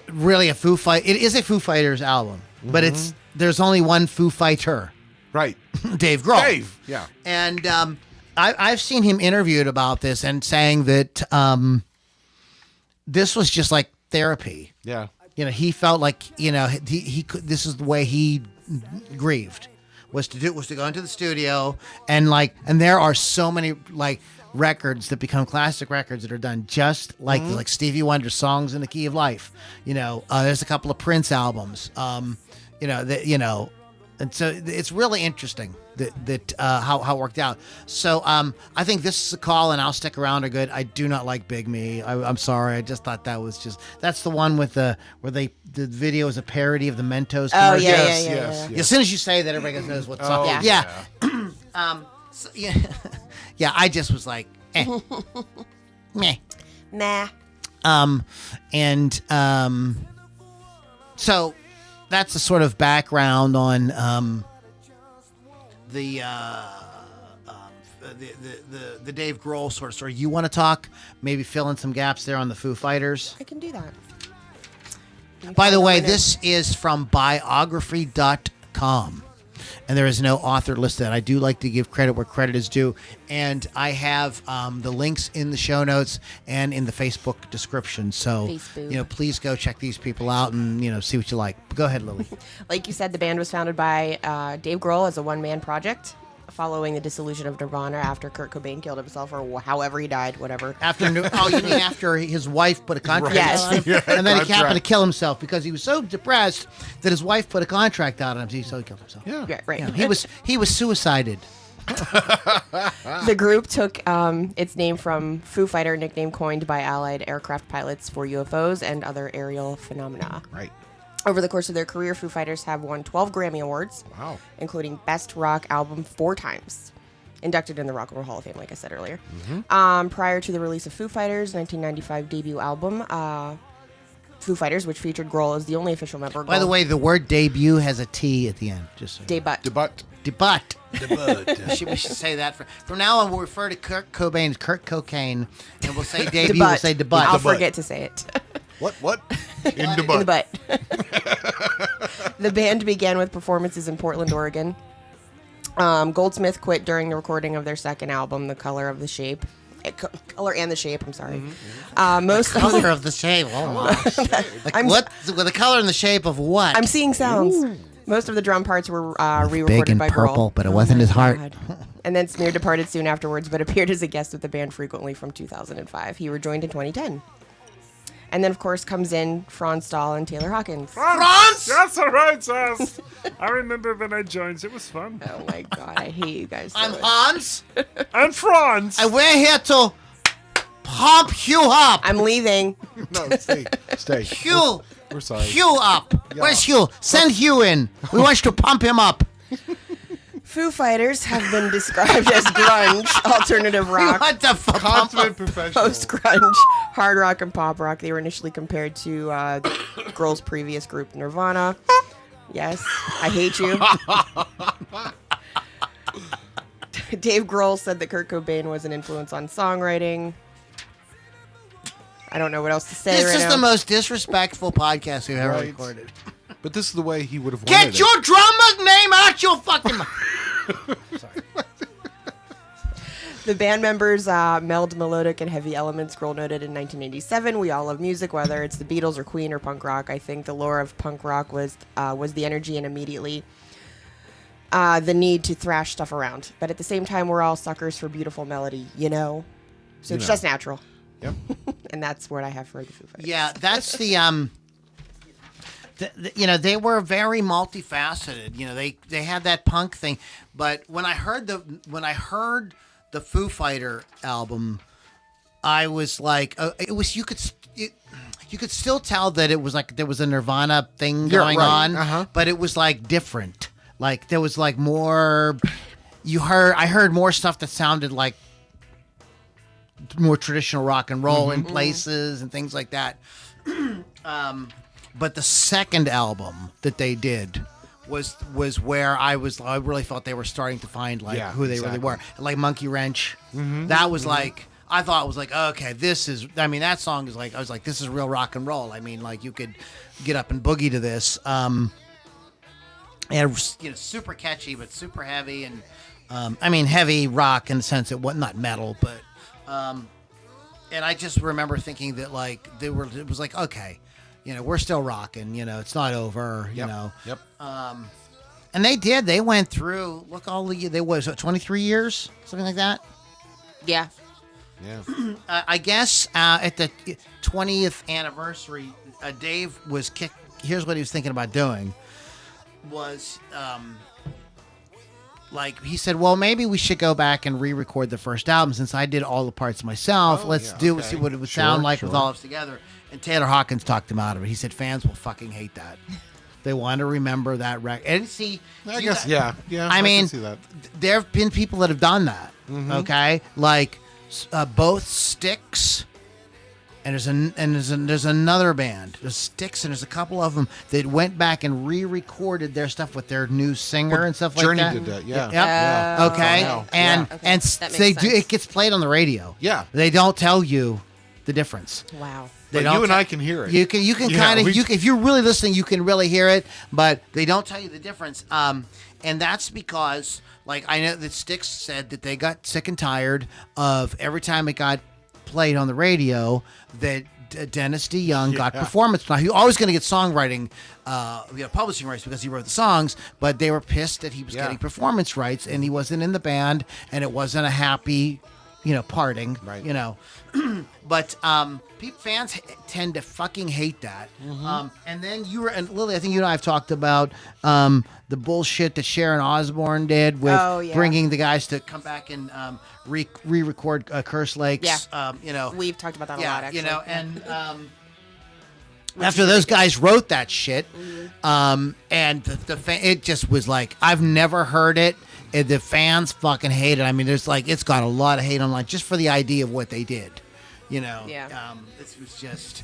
really a Foo Fight. It is a Foo Fighters album, but there's only one Foo Fighter, Right. Dave Grohl. Dave. Yeah. And I've seen him interviewed about this and saying that this was just like therapy. Yeah. You know, he felt like, you know, he could. This is the way he grieved, was to go into the studio and there are so many records that become classic records that are done just like Stevie Wonder, Songs in the Key of Life. You know, there's a couple of Prince albums. And so it's really interesting that how it worked out. So I think this is a call, and I'll stick around a good. I do not like Big Me. I'm sorry. I just thought that's the one with the video is a parody of the Mentos commercial. Oh yeah. Yes. As soon as you say that, everybody goes, "What's up?" Oh, Yeah. Yeah. I just was like, meh. Nah. So that's the sort of background on the Dave Grohl sort of story. You want to talk? Maybe fill in some gaps there on the Foo Fighters. I can do that. By the way, this is from biography.com. And there is no author listed. I do like to give credit where credit is due. And I have the links in the show notes and in the Facebook description. So, Facebook. Please go check these people out and, see what you like. Go ahead, Lily. Like you said, the band was founded by Dave Grohl as a one-man project following the dissolution of Nirvana after Kurt Cobain killed himself or however he died, whatever. You mean after his wife put a contract Yes. out on him? Yeah, and then he happened to contract. kill himself because he was so depressed that his wife put a contract out on him, so he killed himself. Yeah. Right. Yeah, he was suicided. The group took its name from Foo Fighter, nickname coined by Allied aircraft pilots for UFOs and other aerial phenomena. Right. Over the course of their career, Foo Fighters have won 12 Grammy Awards, Wow. including Best Rock Album 4 times. Inducted in the Rock and Roll Hall of Fame, like I said earlier. Prior to the release of Foo Fighters' 1995 debut album, Foo Fighters, which featured Grohl as the only official member. By the way, the word debut has a T at the end. Just so you know. Debut. Debut. We should say that. From now on, we'll refer to Kurt Cobain as Kurt Cocaine, and we'll say debut, Debut. we'll say debut. I'll Debut. forget to say it. What? In the In butt. the butt. The band began with performances in Portland, Oregon. Goldsmith quit during the recording of their second album, The Color of the Shape. Color and the Shape, I'm sorry. Most of Color of the shape. Oh my! What? The color and the shape of what? I'm seeing sounds. Most of the drum parts were re-recorded big and by purple, Grohl. but it wasn't his heart. God. And then Smear departed soon afterwards, but appeared as a guest with the band frequently from 2005. He rejoined in 2010. And then, of course, comes in Franz Stahl and Taylor Hawkins. France! That's all right, Sass. I remember when I joined. It was fun. Oh my God, I hate you guys so I'm much. Hans, And Franz. and we're here to pump you up. I'm leaving. No, stay. Hugh, We're sorry. Hugh up. Where's Hugh? Send Hugh in. We want you to pump him up. Foo Fighters have been described as grunge, alternative rock, What the fuck? Consummate professional. post-grunge, hard rock, and pop rock. They were initially compared to Grohl's previous group, Nirvana. Yes, I hate you. Dave Grohl said that Kurt Cobain was an influence on songwriting. I don't know what else to say This right is now. the most disrespectful podcast we've ever Right. recorded. But this is the way he would have wanted Get it. your drummer's name out your fucking mouth. The band members meld melodic and heavy elements. Grohl noted in 1987, "We all love music, whether it's the Beatles or Queen or punk rock. I think the lore of punk rock was the energy and immediately the need to thrash stuff around. But at the same time, we're all suckers for beautiful melody, you know? So it's just natural." Yep. And that's what I have for the Foo Fighters. Yeah, that's the you know, they were very multifaceted. You know, they had that punk thing, but when I heard the Foo Fighter album, I was like, it was you could still tell that it was like there was a Nirvana thing going right. on, but it was like different. Like there was like more. I heard more stuff that sounded like more traditional rock and roll in places and things like that. But the second album that they did was where I really felt they were starting to find like Yeah, who they really exactly. were. Like Monkey Wrench. That was like, I thought it was like, okay, that song is like, I was like, this is real rock and roll. I mean, like you could get up and boogie to this. And you know, super catchy, but super heavy. And I mean, heavy rock in the sense it was not metal, but and I just remember thinking that like it was like, okay, you know, we're still rocking, you know, it's not over, you know. Yep. And they went through, look, they was 23 years, something like that. Yeah. Yeah. I guess at the 20th anniversary, Dave was kicked. Here's what he was thinking about doing was, like he said, well, maybe we should go back and re-record the first album since I did all the parts myself. Let's see what it would sound like with all of us together. And Taylor Hawkins talked him out of it. He said fans will fucking hate that. They want to remember that record. And see, I guess, yeah. I mean, can see that. there have been people that have done that. Okay, like both Styx. And there's another band. There's Styx, and there's a couple of them that went back and re-recorded their stuff with their new singer and stuff Journey like that. did that, yeah. Yep. Yeah. Okay. Oh, wow. And Yeah. and Okay. That makes they do. sense. It gets played on the radio. Yeah. They don't tell you the difference. Wow. They But don't you and te- I can hear it. You can Yeah, kind of we- if you're really listening, you can really hear it, but they don't tell you the difference. And that's because, like, I know that Styx said that they got sick and tired of every time it got played on the radio that Dennis DeYoung got performance. Now he was always going to get songwriting, publishing rights because he wrote the songs, but they were pissed that he was getting performance rights and he wasn't in the band and it wasn't a happy, parting, Right. But fans tend to fucking hate that. And then and Lily, I think you and I have talked about the bullshit that Sharon Osbourne did with bringing the guys to come back and re-record Curse Lakes. Yeah. We've talked about that a lot, actually. And after those guys wrote that shit, and it just was like, I've never heard it. And the fans fucking hate it. I mean, it's got a lot of hate online just for the idea of what they did. Yeah. This was just,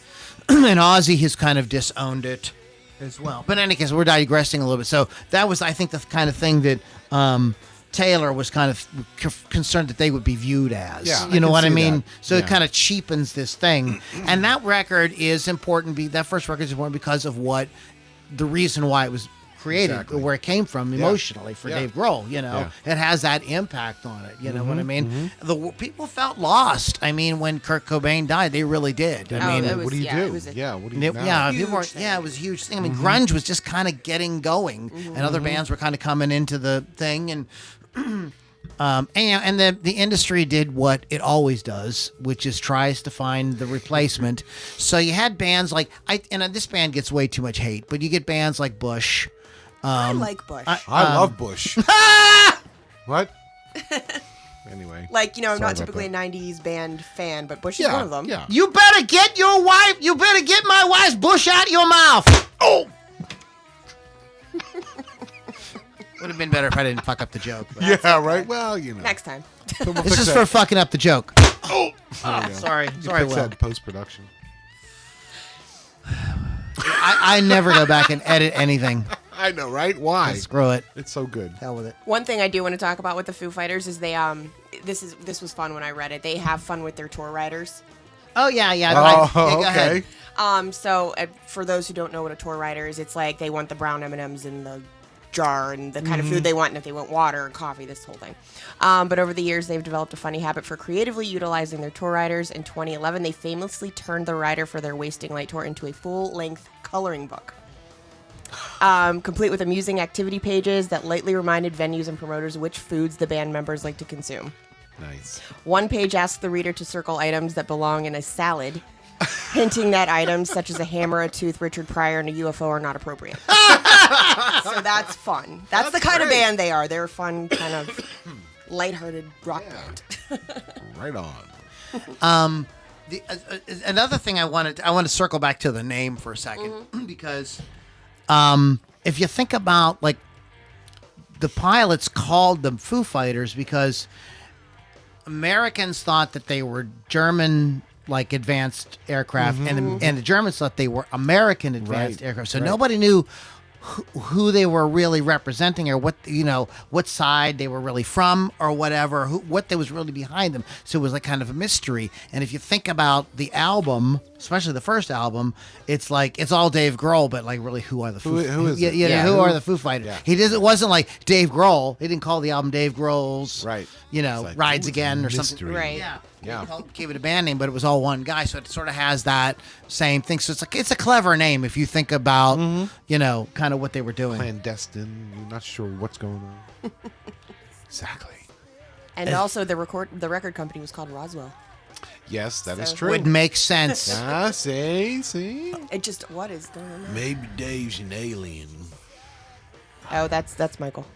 and Ozzy has kind of disowned it as well. But in any case, we're digressing a little bit. So that was, I think, the kind of thing that Taylor was kind of concerned that they would be viewed as. Yeah, you know what I mean? that. So it Yeah. kind of cheapens this thing. And that record is important. That first record is important because of the reason why it was created, Exactly. where it came from emotionally for Yeah. Dave Grohl. Yeah. It has that impact on it. You know what I mean? The people felt lost. I mean, when Kurt Cobain died, they really did. I mean, it was- what do you yeah, it do? was a- What do you it- yeah, Huge people were, thing. yeah, it was a huge thing. I mean, grunge was just kind of getting going, and other bands were kind of coming into the thing, and and the industry did what it always does, which is tries to find the replacement. So you had bands like this band gets way too much hate, but you get bands like Bush. I like Bush. I love Bush. What? Anyway. like, I'm Sorry not about typically that. a 90s band fan, but Bush is Yeah, one of them. yeah. You better get my wife's Bush out your mouth. Oh. Would have been better if I didn't fuck up the joke. but- Yeah, right. Well, Next time. We'll This fix is that. for fucking up the joke. There you go. Sorry, You sorry, fix Will. that post production. I never go back and edit anything. I know, right? Why? Screw it. It's so good. Hell with it. One thing I do want to talk about with the Foo Fighters is they this was fun when I read it. They have fun with their tour riders. Oh yeah. Oh, Go ahead. okay. So for those who don't know what a tour rider is, it's like they want the brown M&Ms in the jar and the kind of food they want, and if they want water and coffee, this whole thing. But over the years, they've developed a funny habit for creatively utilizing their tour riders. In 2011, they famously turned the rider for their Wasting Light tour into a full-length coloring book. Complete with amusing activity pages that lightly reminded venues and promoters which foods the band members like to consume. Nice. One page asks the reader to circle items that belong in a salad, hinting that items such as a hammer, a tooth, Richard Pryor, and a UFO are not appropriate. So that's fun. That's the kind of great. band they are. They're a fun, kind of lighthearted rock band. Right on. Another thing I want to circle back to the name for a second because if you think about like the pilots called them Foo Fighters because Americans thought that they were German like advanced aircraft and the Germans thought they were American advanced Right, aircraft. So right. nobody knew who they were really representing or what side they were really from or whatever, what there was really behind them. So it was like kind of a mystery. And if you think about the album, especially the first album, it's like it's all Dave Grohl, but like really who are the Foo Who is it? Yeah, who are the Foo Fighters? Yeah. It wasn't like Dave Grohl. He didn't call the album Dave Grohl's Right. It's like, Rides ooh, Again or mystery. something. Right. Yeah. Yeah. He gave it a band name, but it was all one guy, so it sort of has that same thing. So it's a clever name if you think about kind of what they were doing. Clandestine. You're not sure what's going on. Exactly. And also, the record company was called Roswell. Yes, that is So- true. Would make sense. Ah, see. It just, what is going on? Maybe Dave's an alien. Oh, that's Michael.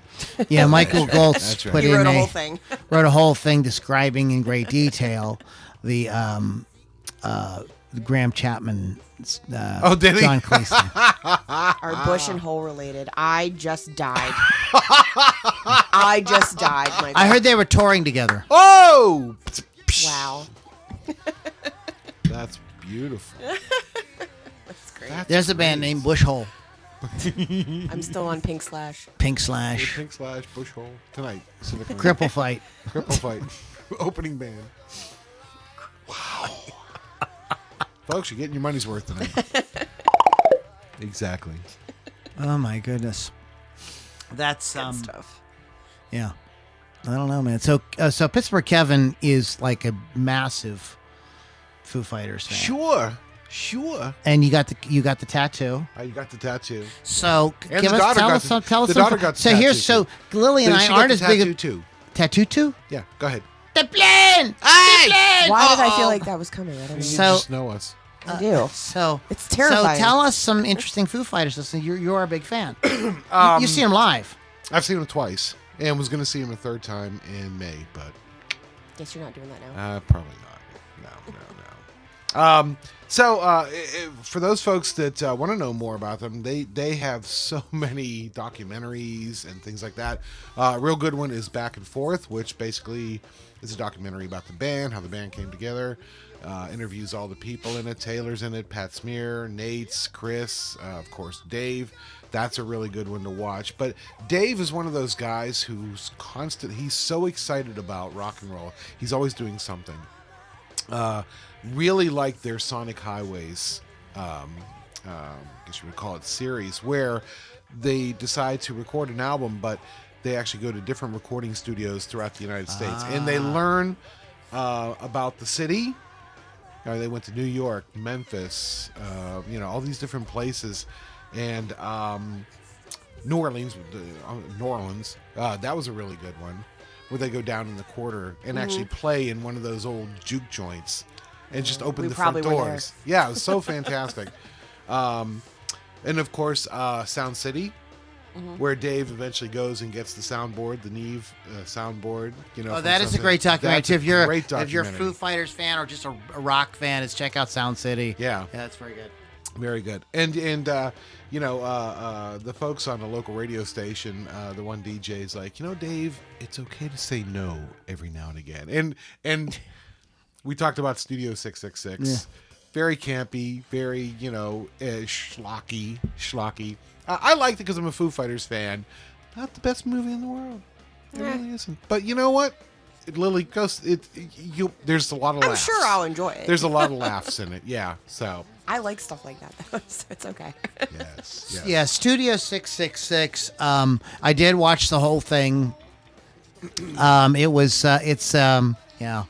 Yeah, Michael Goltz That's right. put He in wrote a whole thing. wrote a whole thing describing in great detail the Graham Chapman. Did he? John Cleese. Are Bush and Hole related? I just died. I just died, Michael. I heard they were touring together. Oh! Wow. That's beautiful. That's great. There's a band named Bush Hole, I'm still on Pink Slash. Pink Slash, Pink Slash, Bush Hole. Tonight. Civic Arena. Cripple Fight. Cripple Fight. Opening band. Wow. Folks, you're getting your money's worth tonight. Exactly. Oh my goodness. That's Good stuff. yeah. I don't know, man. So Pittsburgh Kevin is like a massive Foo Fighters fan. Sure. And you got the tattoo. You got the tattoo. So And give the us daughter tell got us the- some tell us the some. daughter got the So here's tattoo, so Lily and I She got aren't the as big tattoo a too. tattoo too. Yeah, go ahead. The plane. Why did I feel like that was coming? I don't know. You So- just know us. I do. So It's terrifying. So tell us some interesting Foo Fighters. Listen, you're a big fan. You see them live. I've seen him twice and was going to see him a third time in May, but Guess you're not doing that now. probably not. No. For those folks that want to know more about them, they have so many documentaries and thing like that. A real good one is Back and Forth, which basically is a documentary about the band, how the band came together. interviews all the people in it. Taylor's in it, Pat Smear, Nate's, Chris, of course, Dave. That's a really good one to watch. But Dave is one of those guys who's he's so excited about rock and roll. He's always doing something. Really like their Sonic Highways, I guess you would call it series, where they decide to record an album, but they actually go to different recording studios throughout the United States. And they learn about the city. They went to New York, Memphis, all these different places. And New Orleans, that was a really good one, where they go down in the quarter and actually play in one of those old juke joints and just open the front doors. Yeah, it was so fantastic. And of course, Sound City, where Dave eventually goes and gets the soundboard, the Neve soundboard. That is a great documentary. That's a great documentary. If you're a Foo Fighters fan or just a rock fan, is check out Sound City. Yeah, that's very good. Very good. And the folks on the local radio station, the one DJ's like, Dave, it's okay to say no every now and again. And we talked about Studio 666. Yeah. Very campy, very, schlocky. I liked it because I'm a Foo Fighters fan. Not the best movie in the world. It really isn't. But you know what? Lily goes. There's a lot of laughs. I'm sure I'll enjoy it. There's a lot of laughs in it. Yeah. So I like stuff like that, though, so it's okay. Yes. Yeah. Studio 666. I did watch the whole thing. It was. Yeah.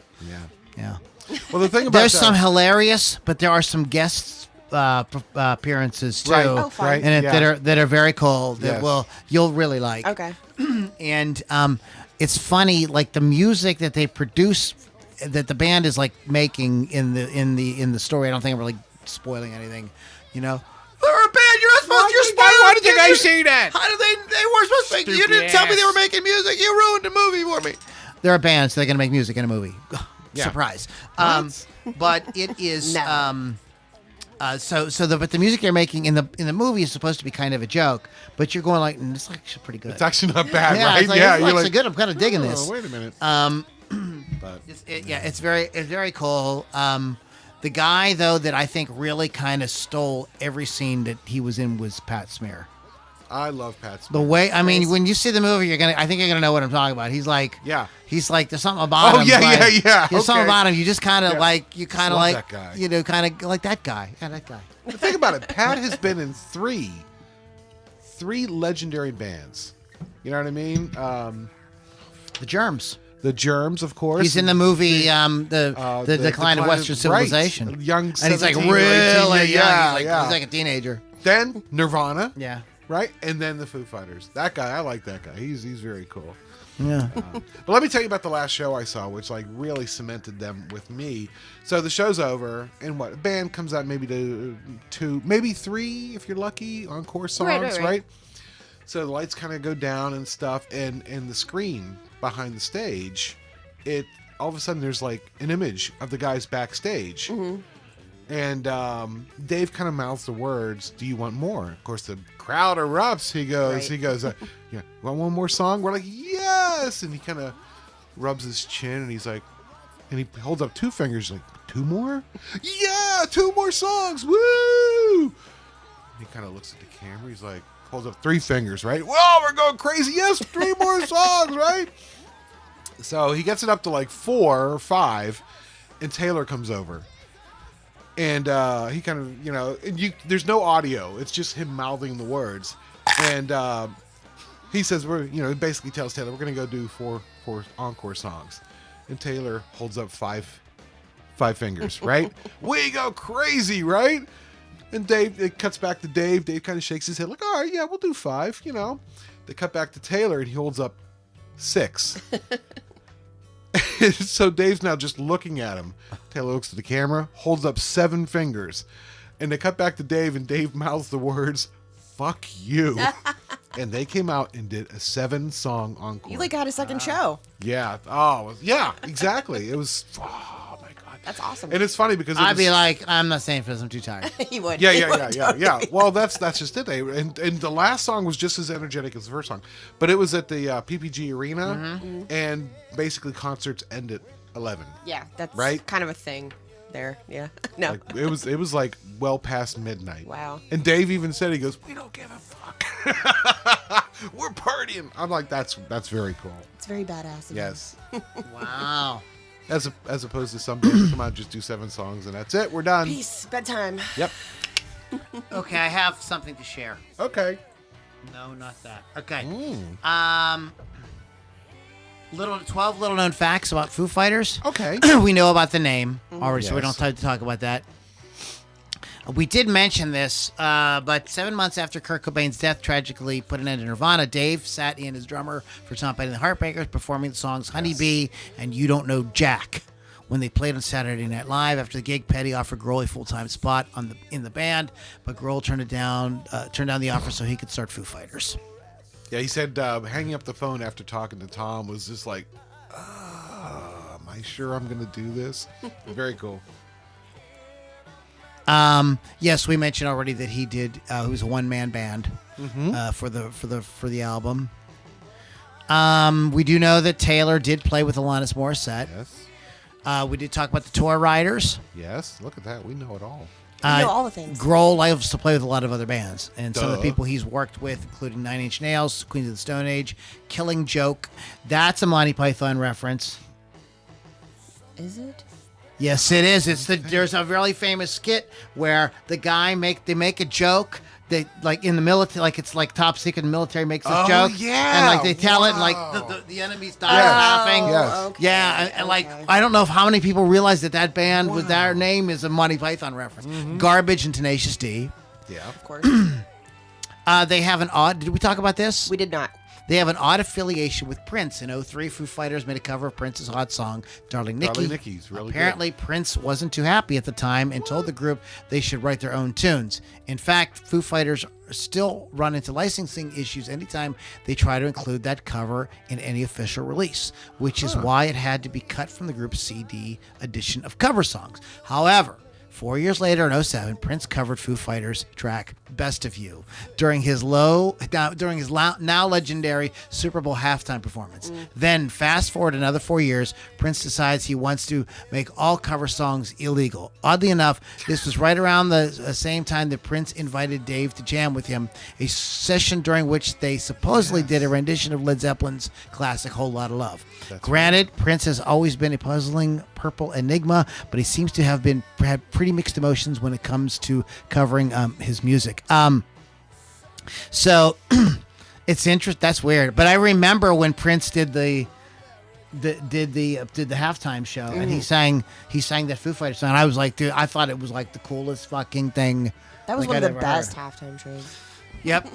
Well, the thing about there's some hilarious, but there are some guest appearances too, right. Oh, fun. in it that are very cool. That Yes. you'll really like. Okay. And it's funny, like the music that they produce, that the band is like making in the story. I don't think I'm really spoiling anything, They're a band. You're not supposed to. Why did you guys say that? How did they were supposed to make? You didn't tell me they were making music. You ruined the movie for me. They're a band, so they're gonna make music in a movie. Yeah. Surprise. But it is. No. But the music they're making in the movie is supposed to be kind of a joke, but you're going like, it's actually pretty good. It's actually not bad, yeah, right? It's like, Yeah, it's you're actually like, good. I'm kind of digging this. Wait a minute. But It's very cool. The guy though that I think really kind of stole every scene that he was in was Pat Smear. I love Pat The Smear. way, I mean, when you see the movie, I think you're gonna know what I'm talking about. He's like, Yeah. He's like, there's something about him. yeah. There's something Okay. about him. You just kind of Yeah. like, Love like, that guy. kind of like that guy. Yeah, that guy. But think about it. Pat has been in three legendary bands. You know what I mean? The Germs. The Germs, of course. He's in the movie, the Decline of Western Civilization. Right. Young, and he's like 17 or really 18, young. yeah, He's like a teenager. Then Nirvana. Yeah. Right? And then the Foo Fighters. That guy, I like that guy. He's very cool. Yeah. But let me tell you about the last show I saw, which like really cemented them with me. So the show's over, and a band comes out maybe to 2, maybe 3, if you're lucky, encore songs, right? So the lights kind of go down and stuff, and the screen behind the stage, all of a sudden there's like an image of the guys backstage. Mm-hmm. And Dave kind of mouths the words, "Do you want more?" Of course, the crowd erupts. He goes, "Yeah, want one more song?" We're like, "Yes!" And he kind of rubs his chin, and he's like, and he holds up 2 fingers, like, 2 more? Yeah, 2 more songs, woo! And he kind of looks at the camera. He's like, holds up 3 fingers, right? Whoa, we're going crazy. Yes, 3 more songs, right? So he gets it up to like 4 or 5, and Taylor comes over. And he kind of, and there's no audio. It's just him mouthing the words. And he says, he basically tells Taylor, we're going to go do 4 encore songs. And Taylor holds up 5 fingers, right? We go crazy, right? And it cuts back to Dave. Dave kind of shakes his head like, all right, yeah, we'll do 5, They cut back to Taylor, and he holds up 6. So Dave's now just looking at him. Taylor looks at the camera, holds up 7 fingers. And they cut back to Dave, and Dave mouths the words, "Fuck you." And they came out and did a 7-song encore. You got a second show. Yeah. Oh, yeah, exactly. It was, oh my God. That's awesome. And it's funny because I'd be like, I'm not saying this, I'm too tired. You would. Yeah. Well, that's just it. And the last song was just as energetic as the first song, but it was at the PPG Arena, and basically concerts end at 11. Yeah, that's Right? kind of a thing there. Yeah. No. Like, it was like well past midnight. Wow. And Dave even said, he goes, "We don't give a fuck. We're partying." I'm like, that's very cool. It's very badass. of Yes. Wow. As opposed to some bands that come out and just do 7 songs and that's it. We're done. him. Peace. Bedtime. Yep. Okay, I have something to share. Okay. No, not that. Okay. Mm. 12 little known facts about Foo Fighters. Okay. We know about the name already, so we don't Yes. have to talk about that. We did mention this, but 7 months after Kurt Cobain's death tragically put an end to Nirvana, Dave sat in as drummer for Tom Petty and the Heartbreakers, performing the songs "Honey Bee" and "You Don't Know Jack." When they played on Saturday Night Live after the gig, Petty offered Grohl a full-time spot in the band, but Grohl turned down the offer so he could start Foo Fighters. Yeah, he said hanging up the phone after talking to Tom was just like, am I sure I'm going to do this? Very cool. Yes, we mentioned already that he did. He was a one-man band for the album. We do know that Taylor did play with Alanis Morissette. Yes. We did talk about the tour riders. Yes. Look at that. We know it all. You know all the things. Grohl likes to play with a lot of other bands, and some of the Duh. people he's worked with, including Nine Inch Nails, Queens of the Stone Age, Killing Joke. That's a Monty Python reference. Is it? Yes, it is. There's a really famous skit where the guy make a joke. They like in the military, like it's like top secret. The military makes this Oh, joke, yeah. and like they tell it, and like Wow. the enemies die Yes. laughing. Yes. Okay. Yeah, and like Okay. I don't know how many people realize that band with their name is a Monty Python reference. Garbage and Tenacious D. Yeah. Of course. They have an odd. Did we talk about this? We did not. They have an odd affiliation with Prince. In 2003, Foo Fighters made a cover of Prince's hot song, Darling Nikki. Darling Nikki's really Apparently, Prince wasn't too happy at the time and told the group they should write their own tunes. In fact, Foo Fighters still run into licensing issues anytime they try to include that cover in any official release, which is why it had to be cut from the group's CD edition of cover songs. However, 4 years later, in 2007, Prince covered Foo Fighters' track "Best of You" during his now legendary Super Bowl halftime performance. Then, fast forward another 4 years, Prince decides he wants to make all cover songs illegal. Oddly enough, this was right around the same time that Prince invited Dave to jam with him, a session during which they supposedly did a rendition of Led Zeppelin's classic "Whole Lotta Love." Granted, Prince has always been a puzzling purple enigma, but he seems to have had pretty mixed emotions when it comes to covering his music. So it's interesting. That's weird. But I remember when Prince did the halftime show and he sang that Foo Fighters song. I was like, dude, I thought it was like the coolest fucking thing. That was like one I'd of the ever best heard. halftime shows. Yep.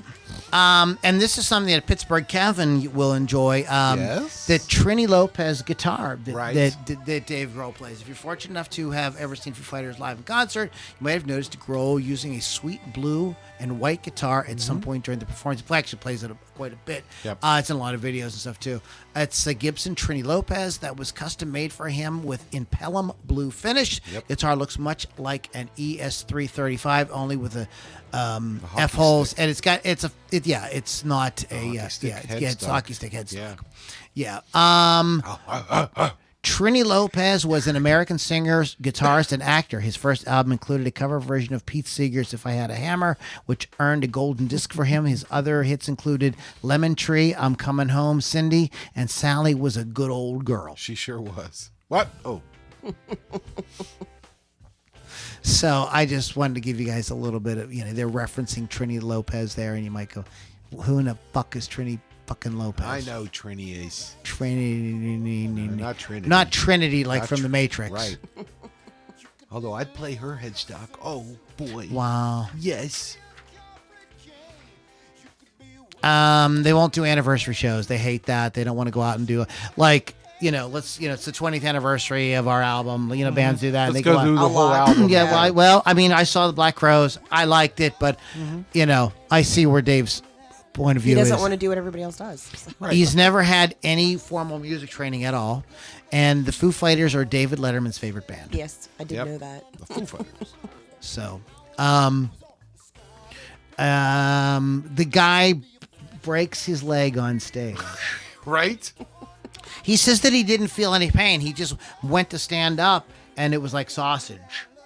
And this is something that Pittsburgh Kevin will enjoy. Yes. The Trini Lopez guitar that, Right. that Dave Grohl plays. If you're fortunate enough to have ever seen Foo Fighters live in concert, you might have noticed Grohl using a sweet blue and white guitar at some point during the performance. He actually plays it quite a bit. Yep. It's in a lot of videos and stuff too. It's a Gibson Trini Lopez that was custom made for him with Impellum blue finish. Yep. Guitar looks much like an ES335, only with a hockey F holes, stick. and it's not a hockey stick it's headstock. hockey stick headstock. Yeah. Yeah. Trini Lopez was an American singer, guitarist, and actor. His first album included a cover version of Pete Seeger's "If I Had a Hammer," which earned a golden disc for him. His other hits included "Lemon Tree," "I'm Coming Home," "Cindy," and "Sally Was a Good Old Girl." She sure was. What? Oh. So I just wanted to give you guys a little bit of, they're referencing Trini Lopez there, and you might go, who in the fuck is Trini fucking Lopez? I know Trini is. Trinity. Not Trinity. Not Trinity, like Not from The Matrix. Right. Although I'd play her headstock. Oh, boy. Wow. Yes. They won't do anniversary shows. They hate that. They don't want to go out and do it's the 20th anniversary of our album. Bands do that. and Let's they go out. through the whole lot. album. Yeah, I saw the Black Crowes. I liked it, but I see where Dave's point of view He is. doesn't want to do what everybody else does. Right. He's never had any formal music training at all, and the Foo Fighters are David Letterman's favorite band. Yes, I did Yep. know that. The Foo Fighters. So, the guy breaks his leg on stage. Right? He says that he didn't feel any pain. He just went to stand up, and it was like sausage.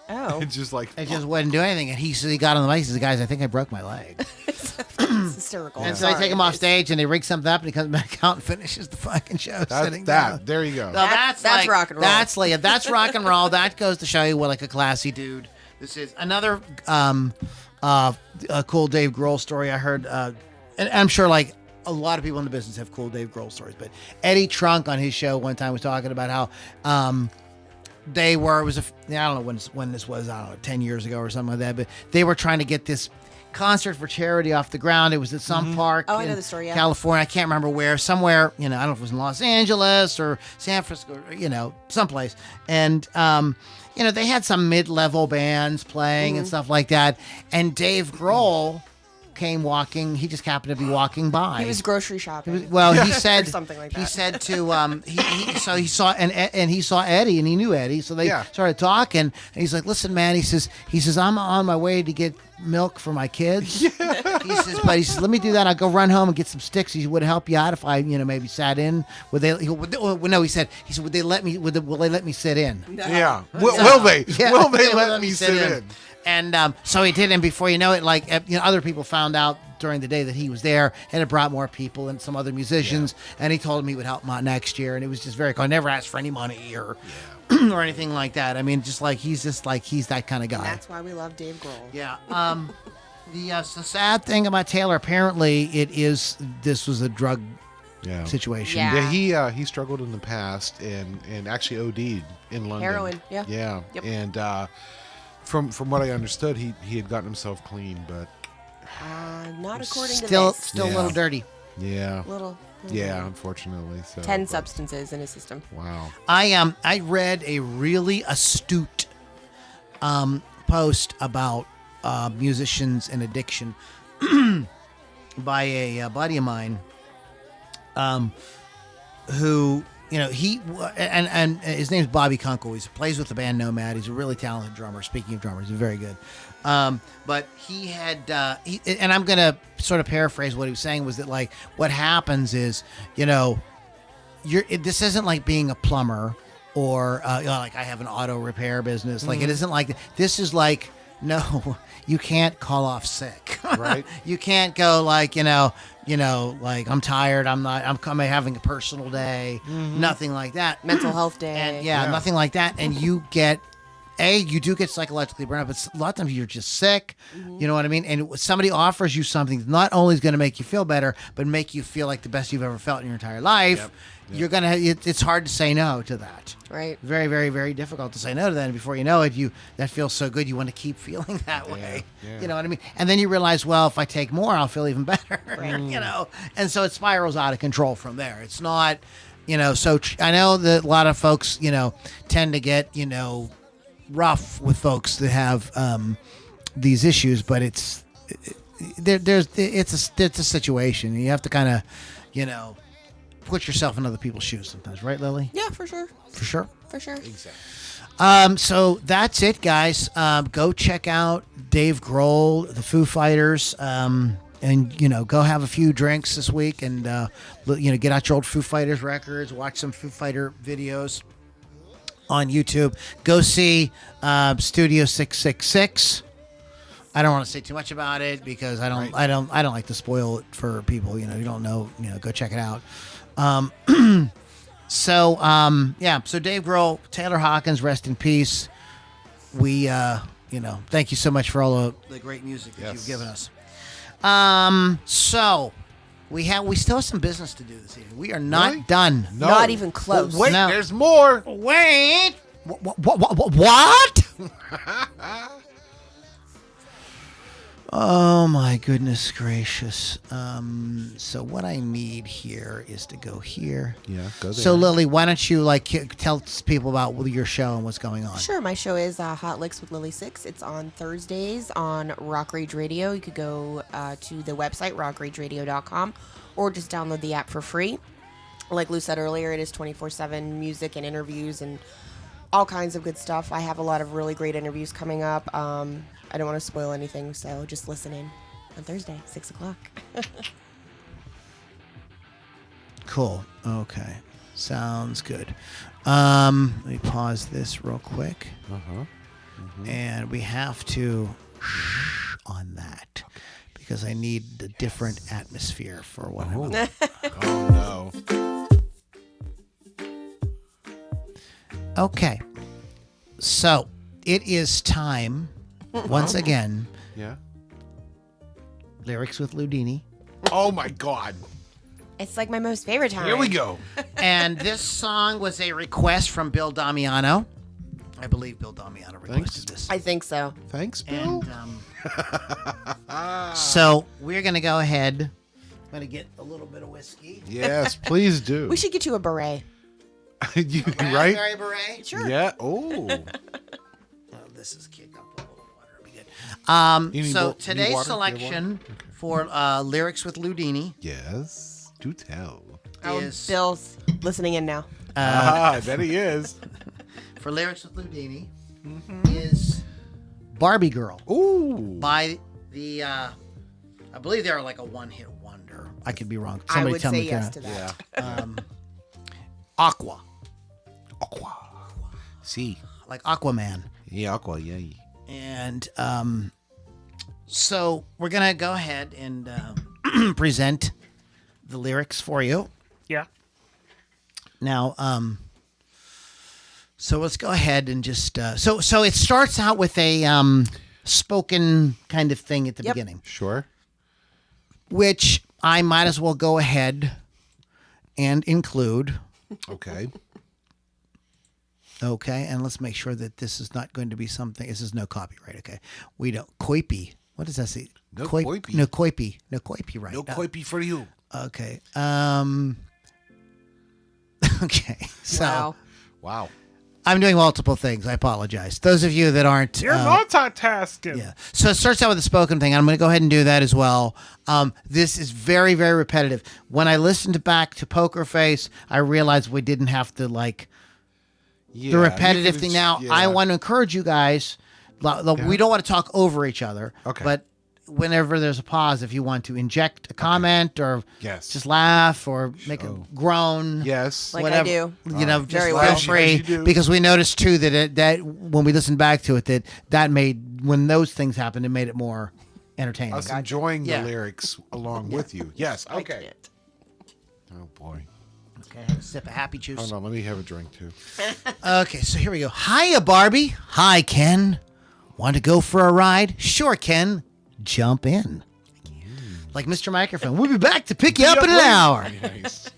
Oh. It's just like It just wouldn't do anything. And he got on the mic. He says, "Guys, I think I broke my leg." It's hysterical. And so they take him off stage and they rig something up and he comes back out and finishes the fucking show sitting down. There you go. So That's like, rock and roll. That's rock and roll. That goes to show you what like a classy dude this is. Another a cool Dave Grohl story I heard, and I'm sure like a lot of people in the business have cool Dave Grohl stories, but Eddie Trunk on his show one time was talking about how they were, I don't know when this was, I don't know, 10 years ago or something like that, but they were trying to get this concert for charity off the ground. It was at some park Oh, I in know the story, yeah. California. I can't remember where, somewhere, I don't know if it was in Los Angeles or San Francisco, or, someplace. And, they had some mid-level bands playing and stuff like that. And Dave Grohl came walking. He just happened to be walking by. He was grocery shopping. He said Or something like He that. said to he saw Eddie and he knew Eddie, so they started talking. And he's like, "Listen, man," he says, "I'm on my way to get milk for my kids." He says, "Let me do that. I'll go run home and get some sticks." He said, "Would it help you out if I maybe sat in? Would they?" No, he said, "Would they let me? Will they let me sit in?" Yeah. Will they? Yeah, Will they let me sit in? And so he did, and before you know it, other people found out during the day that he was there, and it brought more people and some other musicians, and he told him he would help them out next year, and it was just very cool. I never asked for any money or or anything like that. I mean, he's that kind of guy. And that's why we love Dave Grohl. Yeah. The sad thing about Taylor, apparently, this was a drug situation. Yeah. Yeah, he struggled in the past and actually OD'd in London. Heroin, yeah. Yeah. Yep. And from what I understood, he had gotten himself clean, but Not according to Still this. a little dirty. yeah. Little. Yeah, unfortunately. So 10 substances in his system. Wow. I read a really astute post about musicians and addiction by a buddy of mine who he and his name's Bobby Kunkel. He plays with the band Nomad. He's a really talented drummer. Speaking of drummers, he's very good. But he had and I'm gonna sort of paraphrase what he was saying, was that like what happens is this isn't like being a plumber or like I have an auto repair business. Like it isn't like this is like, no, you can't call off sick. Right. You can't go like like I'm tired. I'm having a personal day. Nothing like that. Mental health day. And nothing like that. And you do get psychologically burned out, but a lot of times you're just sick. You know what I mean? And somebody offers you something that not only is going to make you feel better, but make you feel like the best you've ever felt in your entire life. Yep. You're gonna. It's hard to say no to that. Right. Very, very, very difficult to say no to that. And before you know it, that feels so good. You want to keep feeling that way. Yeah. You know what I mean? And then you realize, well, if I take more, I'll feel even better. And so it spirals out of control from there. It's not, So I know that a lot of folks, tend to get, rough with folks that have these issues, but it's a situation. You have to kind of, put yourself in other people's shoes sometimes, right, Lily? Yeah, for sure. For sure. For sure. Exactly. So that's it, guys. Go check out Dave Grohl, the Foo Fighters, and go have a few drinks this week, and get out your old Foo Fighters records, watch some Foo Fighter videos on YouTube. Go see Studio 666. I don't want to say too much about it because I don't like to spoil it for people. You don't know. Go check it out. So Dave Grohl, Taylor Hawkins, rest in peace. We thank you so much for all the great music that you've given us. So we still have some business to do this evening. We are not done. No. Not even close. Wait, No. there's more. Wait. What? Oh my goodness gracious. So what I need here is to go here. Yeah, go there. So Lily, why don't you tell people about your show and what's going on? Sure. My show is Hot Licks with Lily Six. It's on Thursdays on Rock Rage Radio. You could go to the website, rockrageradio.com, or just download the app for free. Like Lou said earlier, it is 24/7 music and interviews and all kinds of good stuff. I have a lot of really great interviews coming up. I don't want to spoil anything, so just listen in on Thursday, 6 o'clock. Cool. Okay. Sounds good. Let me pause this real quick. And we have to shh on that because I need a different atmosphere for what I'm about. Oh no. Okay. So it is time once again. Yeah. Lyrics with Loudini. Oh my God. It's like my most favorite time. Here we go. And this song was a request from Bill Damiano. I believe Bill Damiano requested this. I think so. Thanks, Bill. And so we're going to go ahead. I'm going to get a little bit of whiskey. Yes, please do. We should get you a beret. You Raspberry right? beret. Sure. Yeah. Oh. Oh, this is kicked up a little water. It'll be good. You need So need today's water? selection for lyrics with Loudini Yes. Do tell. is Bill's listening in now. I bet he is. for lyrics with Loudini is Barbie Girl Ooh. by the I believe they're like a one-hit wonder. I could be wrong. I Somebody would tell say me. yes to that. Yeah. Aqua, Aqua. See. like Aquaman. Yeah, Aqua. Yeah. And so we're gonna go ahead and present the lyrics for you. Yeah. Now, so let's go ahead and just so it starts out with a spoken kind of thing at the Yep. beginning, Sure. which I might as well go ahead and include. Okay. Okay, and let's make sure that this is not going to be something. This is no copyright. Okay, we don't coipy. What does that say? No coipy. No coipy. No coipy. Right. No coipy for you. Okay. Okay. So Wow. Wow. I'm doing multiple things. I apologize. Those of you that aren't. You're multitasking. Yeah. So it starts out with a spoken thing. I'm going to go ahead and do that as well. This is very, very repetitive. When I listened back to Poker Face, I realized we didn't have to like Yeah, the you repetitive could- thing. Now, yeah. I want to encourage you guys. We don't want to talk over each other. Okay. But whenever there's a pause, if you want to inject a comment or Yes. just laugh or make a groan. Yes. Like whatever, I do. you know, just Very feel well. As you free do. because we noticed too that when we listened back to it that made when those things happened, it made it more entertaining. Us enjoying Yeah. the lyrics along with you. Yes. I Okay. can't. Oh boy. Okay, have a sip of happy juice. Hold on. Let me have a drink too. Okay, so here we go. Hiya, Barbie. Hi, Ken. Want to go for a ride? Sure, Ken. Jump in. Like Mr. Microphone. We'll be back to pick you up in an hour. Nice.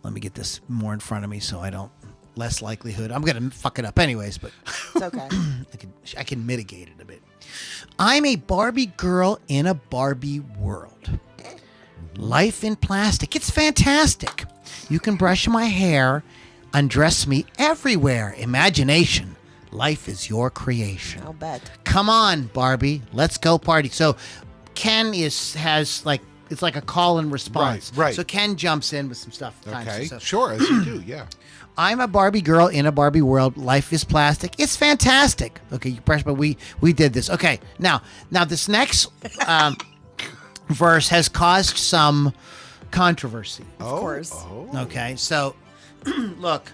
Let me get this more in front of me so I don't. Less likelihood. I'm gonna fuck it up anyways, but It's okay. I can mitigate it a bit. I'm a Barbie girl in a Barbie world. Life in plastic. It's fantastic. You can brush my hair, undress me everywhere. Imagination. Life is your creation. I'll bet. Come on, Barbie. Let's go party. So Ken has like it's like a call and response. Right. So Ken jumps in with some stuff. at times. Okay. So, Sure. As you do. Yeah. I'm a Barbie girl in a Barbie world. Life is plastic. It's fantastic. Okay, you press, but we did this. Okay, now this next verse has caused some controversy. Of course. Oh. Okay, so look,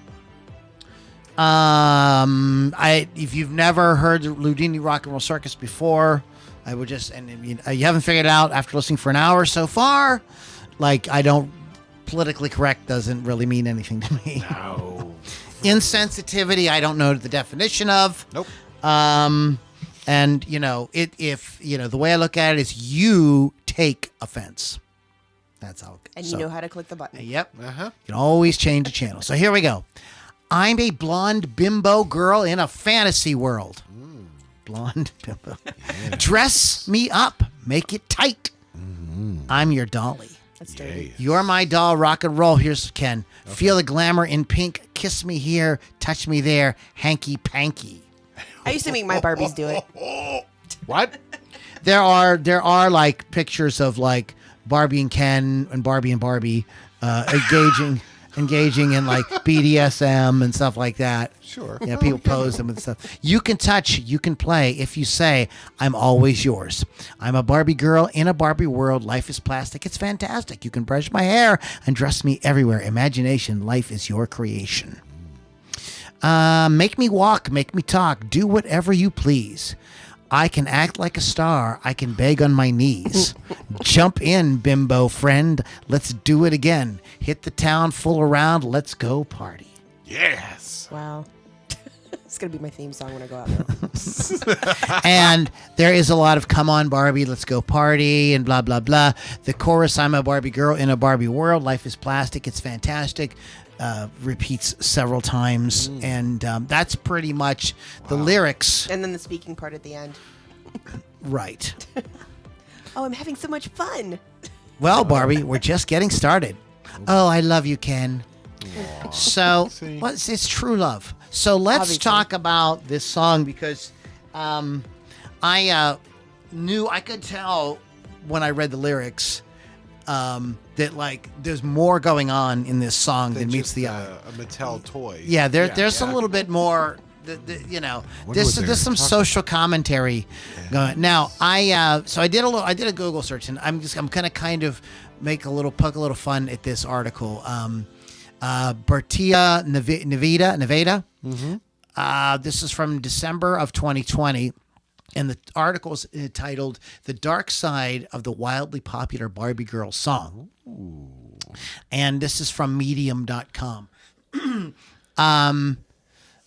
if you've never heard the Loudini Rock and Roll Circus before, I would just you haven't figured it out after listening for an hour so far. Like I don't. Politically correct doesn't really mean anything to me. No. Insensitivity, I don't know the definition of. Nope. And if the way I look at it is you take offense. That's how. And you know how to click the button. Yep. Uh-huh. You can always change the channel. So here we go. I'm a blonde bimbo girl in a fantasy world. Blonde bimbo. Dress me up. Make it tight. I'm your dolly. That's dirty. You're my doll, rock and roll. Here's Ken. Okay. Feel the glamour in pink. Kiss me here, touch me there, hanky panky. I used to make my Barbies do it. What? There are like pictures of like Barbie and Ken and Barbie engaging engaging in like BDSM and stuff like that. Sure. Yeah, people pose them and stuff. You can touch, you can play if you say, I'm always yours. I'm a Barbie girl in a Barbie world. Life is plastic. It's fantastic. You can brush my hair and dress me everywhere. Imagination, life is your creation. Make me walk, make me talk, do whatever you please. I can act like a star. I can beg on my knees. Jump in, bimbo friend. Let's do it again. Hit the town full around. Let's go party. Yes. Wow. It's going to be my theme song when I go out there. And there is a lot of come on Barbie, let's go party and blah, blah, blah. The chorus, I'm a Barbie girl in a Barbie world. Life is plastic. It's fantastic. Repeats several times. And that's pretty much the lyrics. And then the speaking part at the end. Right. Oh, I'm having so much fun. Well, Barbie, we're just getting started. Oh, I love you, Ken. So, See? well, it's true love. So let's Obviously. talk about this song because I knew, I could tell when I read the lyrics that like there's more going on in this song than meets Just, the eye. a Mattel toy. Yeah, there's a little bit more. You know, Wonder what they're there's some talking social commentary going. Now, I did a Google search, and I'm gonna kind of poke a little fun at this article. Bertia Nevada. This is from December of 2020. And the article is titled "The Dark Side of the Wildly Popular Barbie Girl Song." And this is from Medium.com.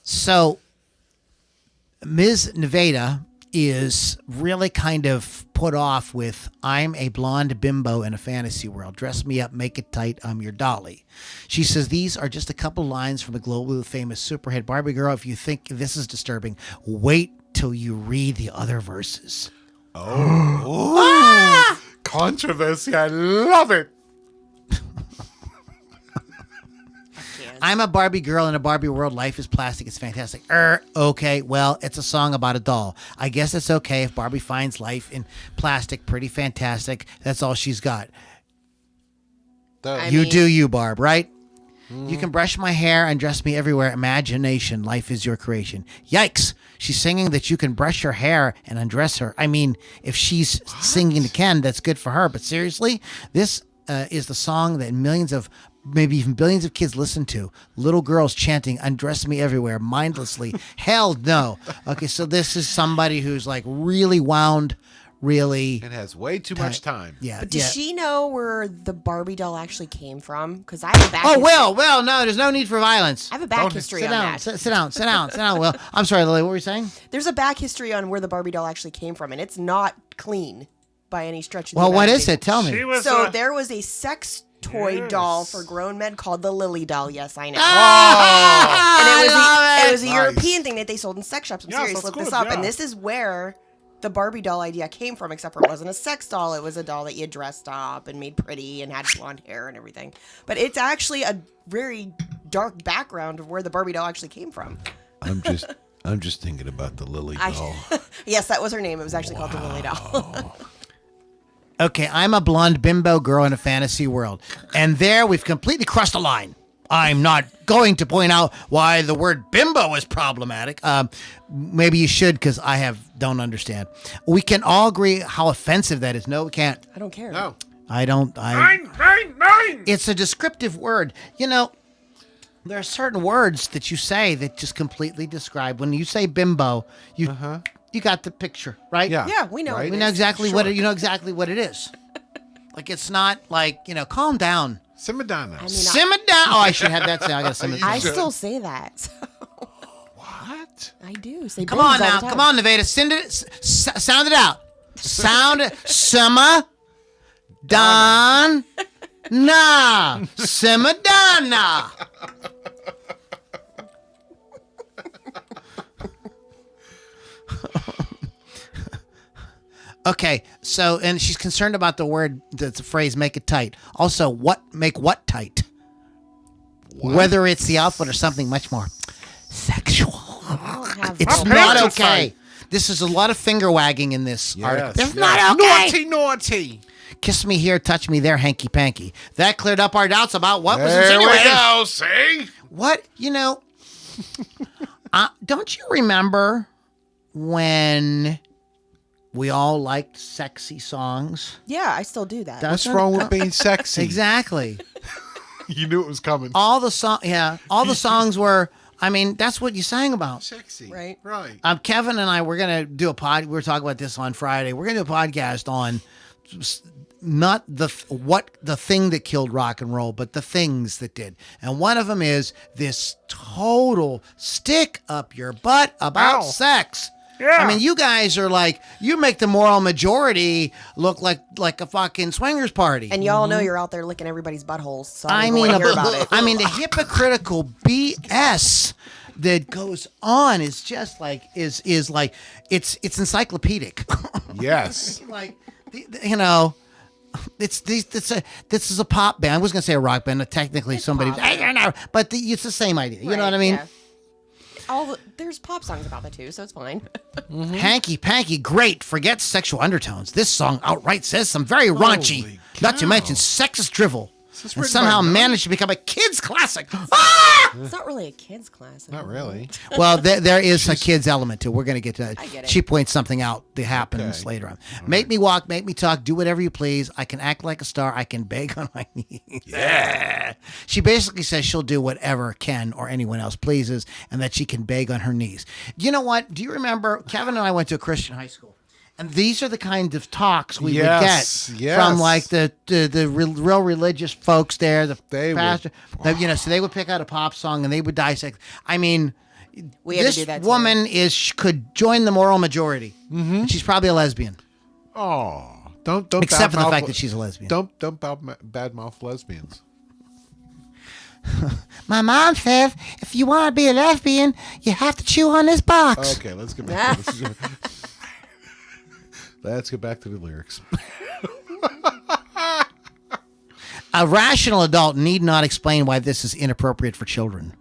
So Ms. Nevada is really kind of put off with, I'm a blonde bimbo in a fantasy world. Dress me up, make it tight, I'm your dolly. She says these are just a couple lines from the globally famous superhit Barbie girl. If you think this is disturbing, wait till you read the other verses. Controversy. I love it. I'm a Barbie girl in a Barbie world. Life is plastic. It's fantastic. Okay. Well, it's a song about a doll. I guess it's okay if Barbie finds life in plastic pretty fantastic. That's all she's got. You do you, Barb, right? You can brush my hair and dress me everywhere. Imagination. Life is your creation. Yikes. She's singing that you can brush her hair and undress her. I mean, if she's singing to Ken, that's good for her. But seriously, this is the song that millions of, maybe even billions of kids listen to. Little girls chanting, undress me everywhere, mindlessly. Hell no. Okay, so this is somebody who's like really wound, really. It has way too much time. Yeah. But does she know where the Barbie doll actually came from? Because I have a back Oh, well, no, there's no need for violence. I have a back history Sit on down, that. sit down, Will. I'm sorry, Lily, what were you saying? There's a back history on where the Barbie doll actually came from, and it's not clean by any stretch of the Well, what is imagination. it? Tell me. She was So there was a sex toy Yes. doll for grown men called the Lily doll. Yes, I know. Ah, And it was I love it was a Nice. European thing that they sold in sex shops. I'm Yes, serious. that's Look this good, up. yeah. And this is where the Barbie doll idea came from, except for it wasn't a sex doll. It was a doll that you dressed up and made pretty and had blonde hair and everything. But it's actually a very dark background of where the Barbie doll actually came from. I'm just thinking about the Lily doll. Yes, that was her name. It was actually called the Lily doll. Okay, I'm a blonde bimbo girl in a fantasy world. And there we've completely crossed a line. I'm not going to point out why the word bimbo is problematic. Maybe you should, because I don't understand. We can all agree how offensive that is. No, we can't. I don't care. No. I don't. Nine. It's a descriptive word. You know, there are certain words that you say that just completely describe. When you say bimbo, you got the picture, right? Yeah, we know. Right? What We it know is. exactly what you know exactly what it is. Like it's not like, calm down. Simadonna. I mean, Simmer down. Oh, I should have that sound. I gotta simmer I down. still say that. So What? I do say. Come bims on all the now. time. Come on, Nevada. Sound it out. Sound it. Simmer down. Nah. Simmer down now. Okay, so, and she's concerned about the phrase, make it tight. Also, make what tight? Whether it's the outfit or something much more sexual. I don't have It's all not pants are okay. This is a lot of finger wagging in this article. Yes, It's not okay. Naughty. Kiss me here, touch me there, hanky panky. That cleared up our doubts about what was There we insinuated. go. See? What, don't you remember when we all liked sexy songs? Yeah, I still do that. What's wrong with being sexy? Exactly. You knew it was coming. All the songs were, I mean, that's what you sang about. Sexy. Right. Right. Kevin and I, we're going to do we were talking about this on Friday. We're going to do a podcast on not the thing that killed rock and roll, but the things that did. And one of them is this total stick up your butt about Ow. sex. Yeah. I mean, you guys are like, you make the moral majority look like a fucking swingers party. And y'all know you're out there licking everybody's buttholes, so I I don't mean, want to hear about it. I mean, the hypocritical BS that goes on is just like is like it's encyclopedic. Yes. Like, this is a pop band. I was gonna say a rock band. Technically, somebody, I don't know, but it's the same idea. You know what I mean? Yeah. There's pop songs about that too, so it's fine. Hanky panky, great. Forget sexual undertones. This song outright says some very raunchy, Holy not to cow. mention sexist drivel, this and written somehow by a managed to become a kid's classic. Ah! It's not really a kid's classic. Not really. Well, there is a kid's element to it. We're going to get to that. I get it. She points something out that happens Okay. later on. Make me walk, make me talk, do whatever you please. I can act like a star. I can beg on my knees. Yeah. She basically says she'll do whatever Ken or anyone else pleases and that she can beg on her knees. You know what? Do you remember Kevin and I went to a Christian high school? And these are the kind of talks we would get from like the real religious folks there, the pastor. So they would pick out a pop song and they would dissect. I mean, We had to this do that too. woman could join the moral majority. Mm-hmm. She's probably a lesbian, Oh, don't except for the badmouth- fact that she's a lesbian. Don't badmouth lesbians. My mom says if you want to be a lesbian, you have to chew on this box. Okay, let's get back to this. Let's get back to the lyrics. A rational adult need not explain why this is inappropriate for children.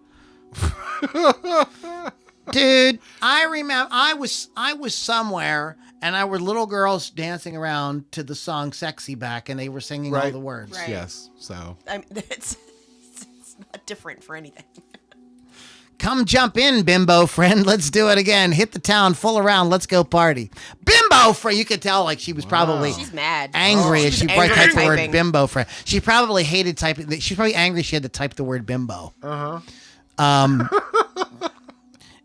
Dude, I remember I was somewhere and I were little girls dancing around to the song "Sexy Back" and they were singing all Right. the words. Right. Yes. So I mean, it's not different for anything. Come jump in, bimbo friend. Let's do it again. Hit the town full around. Let's go party. Bimbo friend. You could tell like she was probably She's mad. angry as she She's typed angry the word typing. bimbo friend. She probably hated typing. She's probably angry she had to type the word bimbo.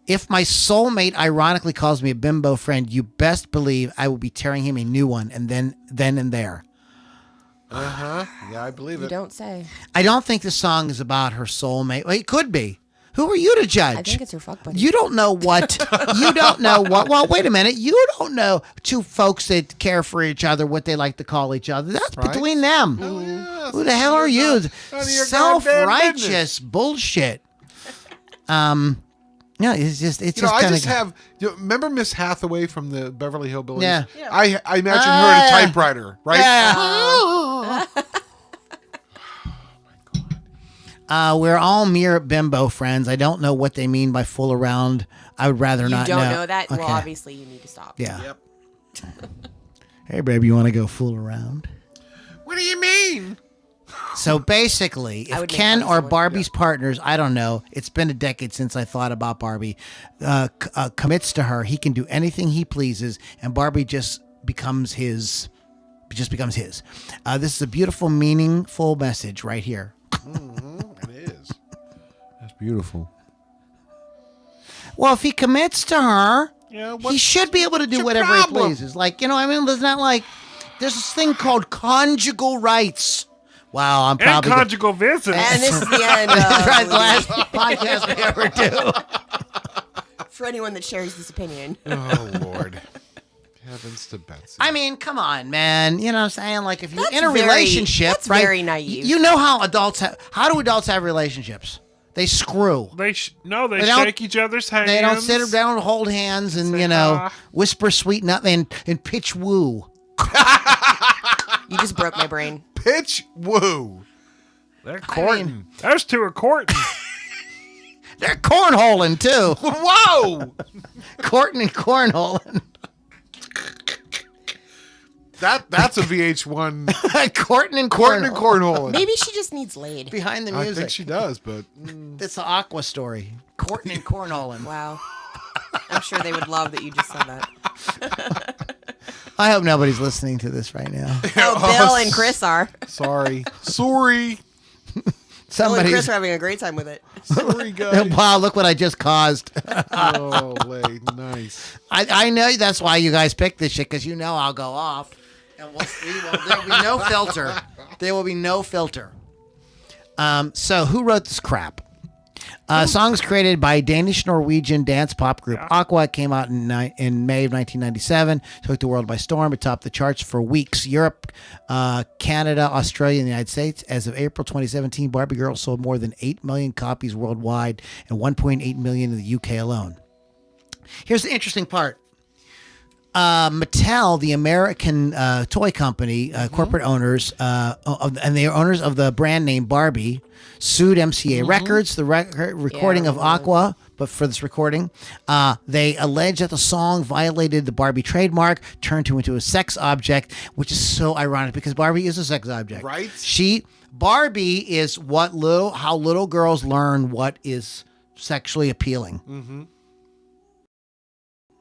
If my soulmate ironically calls me a bimbo friend, you best believe I will be tearing him a new one and then and there. yeah, I believe You it. don't say. I don't think the song is about her soulmate. Well, it could be. Who are you to judge? I think it's her fuck buddy. You don't know what. You don't know what. Well, wait a minute. You don't know two folks that care for each other what they like to call each other. That's Right. between them. Yes, Who the hell are you? none of your goddamn Self-righteous business. bullshit. Yeah, it's just I kind just of. have. Remember Miss Hathaway from the Beverly Hillbillies? Yeah. I imagine her at a yeah. typewriter, right? Yeah. We're all mere bimbo friends. I don't know what they mean by fool around. I would rather You not don't know. know that? Okay. Well, obviously you need to stop. Yeah. Yep. Hey, baby, you want to go fool around? What do you mean? So basically, I if would make Ken fun of or someone. Barbie's partners, I don't know, it's been a decade since I thought about Barbie, commits to her, he can do anything he pleases, and Barbie just becomes his. This is a beautiful, meaningful message right here. It is. That's beautiful. Well, if he commits to her, Yeah, he should be able to do your whatever problem? he pleases. Like, there's not like, there's this thing called conjugal rights. Wow, I'm And probably conjugal visits. And this is the end. right, the last podcast we ever do. For anyone that shares this opinion. Oh Lord. Heavens to Betsy. I mean, come on, man. You know what I'm saying? Like, if you're That's in a very- relationship, that's right? very naive. You know how how do adults have relationships? They screw. They don't don't- shake each other's hands. They don't sit down and hold hands and, Say, "Ah." whisper sweet nothing and pitch woo. You just broke my brain. Pitch woo. They're courting. Those two are courting. They're cornholing, too. Whoa. Courting and cornholing. That's a VH1 Courting and cornhole. Maybe she just needs laid. behind the I music. think she does, but It's the Aqua story. Courting and cornholing. Wow. I'm sure they would love that you just said that. I hope nobody's listening to this right now. Oh, Bill and Chris are. sorry. Bill and Somebody's. Chris are having a great time with it. Sorry, guys. Wow, look what I just caused. Oh, nice. I know that's why you guys picked this shit, because you know I'll go off. And there will be no filter. There will be no filter. So who wrote this crap? Songs created by Danish-Norwegian dance pop group Aqua. It came out in May of 1997. Took the world by storm. It topped the charts for weeks. Europe, Canada, Australia, and the United States. As of April 2017, Barbie Girl sold more than 8 million copies worldwide and 1.8 million in the UK alone. Here's the interesting part. Mattel, the American toy company, corporate owners, and they are owners of the brand name Barbie, sued MCA Records, the recording of Aqua, but for this recording, they allege that the song violated the Barbie trademark, turned her into a sex object, which is so ironic because Barbie is a sex object. Right? Barbie is how little girls learn what is sexually appealing.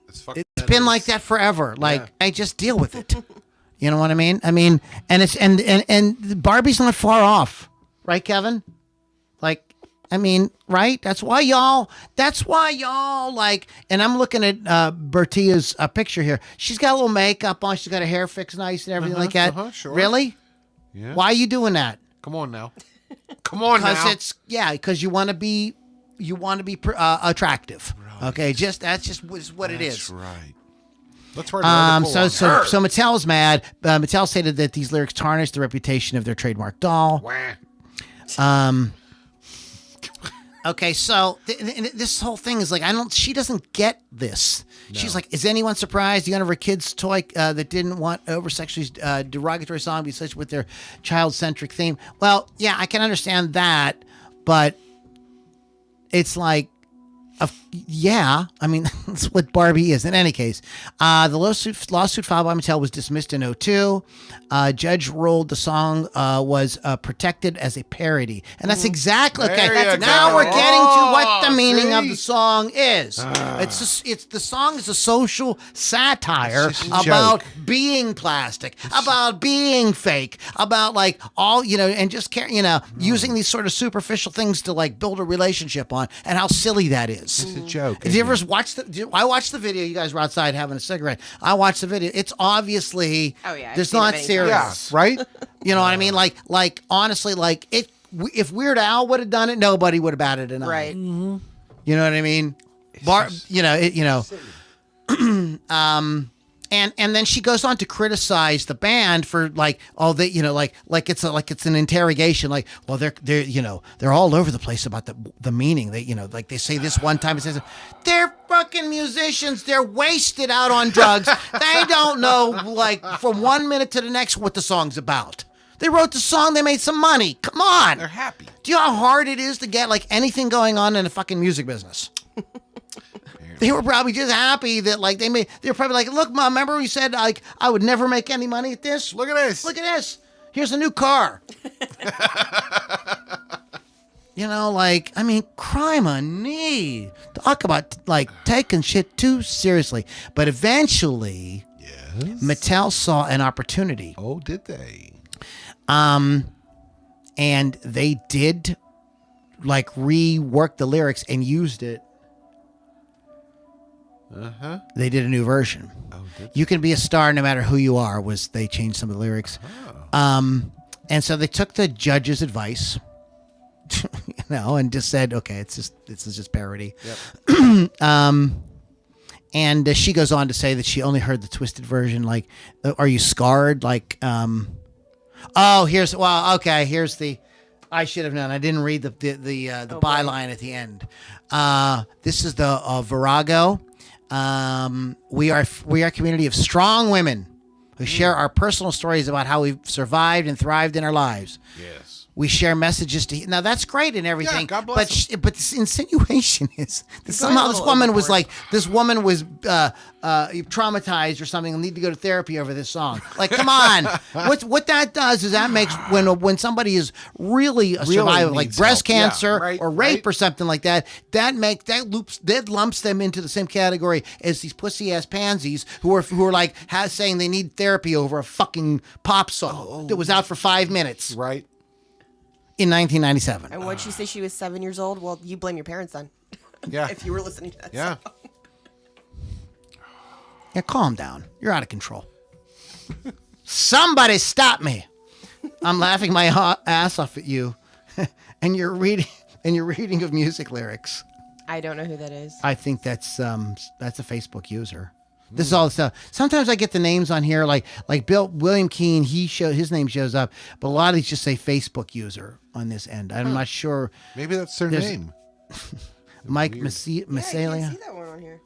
It's been like that forever. I just deal with it. You know what I mean? And it's and Barbie's not far off, right, Kevin? Right? That's why y'all like. And I'm looking at Bertia's picture here. She's got a little makeup on. She's got her hair fixed nice and everything like that. Sure. Really? Yeah. Why are you doing that? Come on now. Because you want to be attractive. Right. Okay, that's just what it is. That's right. Let's write an article on her. So Mattel's mad. Mattel stated that these lyrics tarnish the reputation of their trademark doll. Wah. Okay, so this whole thing is like she doesn't get this. No. She's like, is anyone surprised the owner of her kid's toy that didn't want over sexually derogatory song be such with their child-centric theme? Well, yeah, I can understand that, but it's like, that's what Barbie is. In any case, the lawsuit filed by Mattel was dismissed in 2002. Judge ruled the song was protected as a parody, and that's exactly okay. Now we're getting to what the meaning of the song is. The song is a social satire about being plastic, about being fake, about and just using these sort of superficial things to build a relationship on, and how silly that is. It's a joke. Did you ever watch I watched the video. You guys were outside having a cigarette. I watched the video. It's obviously it's not serious. Yeah, right? You know what I mean? Honestly, if Weird Al would have done it, nobody would have batted an eye. Right. Mm-hmm. You know what I mean? And then she goes on to criticize the band for it's an interrogation. They're all over the place about the meaning. They say this one time. It says they're fucking musicians. They're wasted out on drugs. They don't know from 1 minute to the next what the song's about. They wrote the song. They made some money. Come on. They're happy. Do you know how hard it is to get anything going on in the fucking music business? They were probably just happy that they were probably look, Mom, remember we said I would never make any money at this? Look at this. Look at this. Here's a new car. Crime on knee. Talk about taking shit too seriously. But eventually, Mattel saw an opportunity. Oh, did they? And they did rework the lyrics and used it. They did a new version. You can be a star no matter who you are. They changed some of the lyrics. And so they took the judge's advice, and just said, okay, this is just parody. Yep. And she goes on to say that she only heard the twisted version. Are you scarred? Here's the. I should have known. I didn't read the byline at the end. This is the Virago. We are a community of strong women who share our personal stories about how we've survived and thrived in our lives. Yes. We share messages to. Now that's great and everything. Yeah, God bless but this insinuation is that somehow this woman was traumatized or something and need to go to therapy over this song. Like, come on. What that does is that makes when somebody is really a survivor, like needs breast help. Yeah, cancer right, or rape right. or something like that, that lumps them into the same category as these pussy ass pansies who are like saying they need therapy over a fucking pop song that was out for 5 minutes. Right. In 1997. And what'd she say? She was 7 years old. Well, you blame your parents then. Yeah. If you were listening to that. Yeah. song. Yeah, calm down. You're out of control. Somebody stop me. I'm laughing my ass off at you, and you're reading of music lyrics. I don't know who that is. I think that's a Facebook user. This is all the stuff. Sometimes I get the names on here, like William Keane. His name shows up, but a lot of these just say Facebook user on this end. I'm not sure. Maybe that's their There's- name. Mike weird. Yeah, I Masalia. can't see that one on here.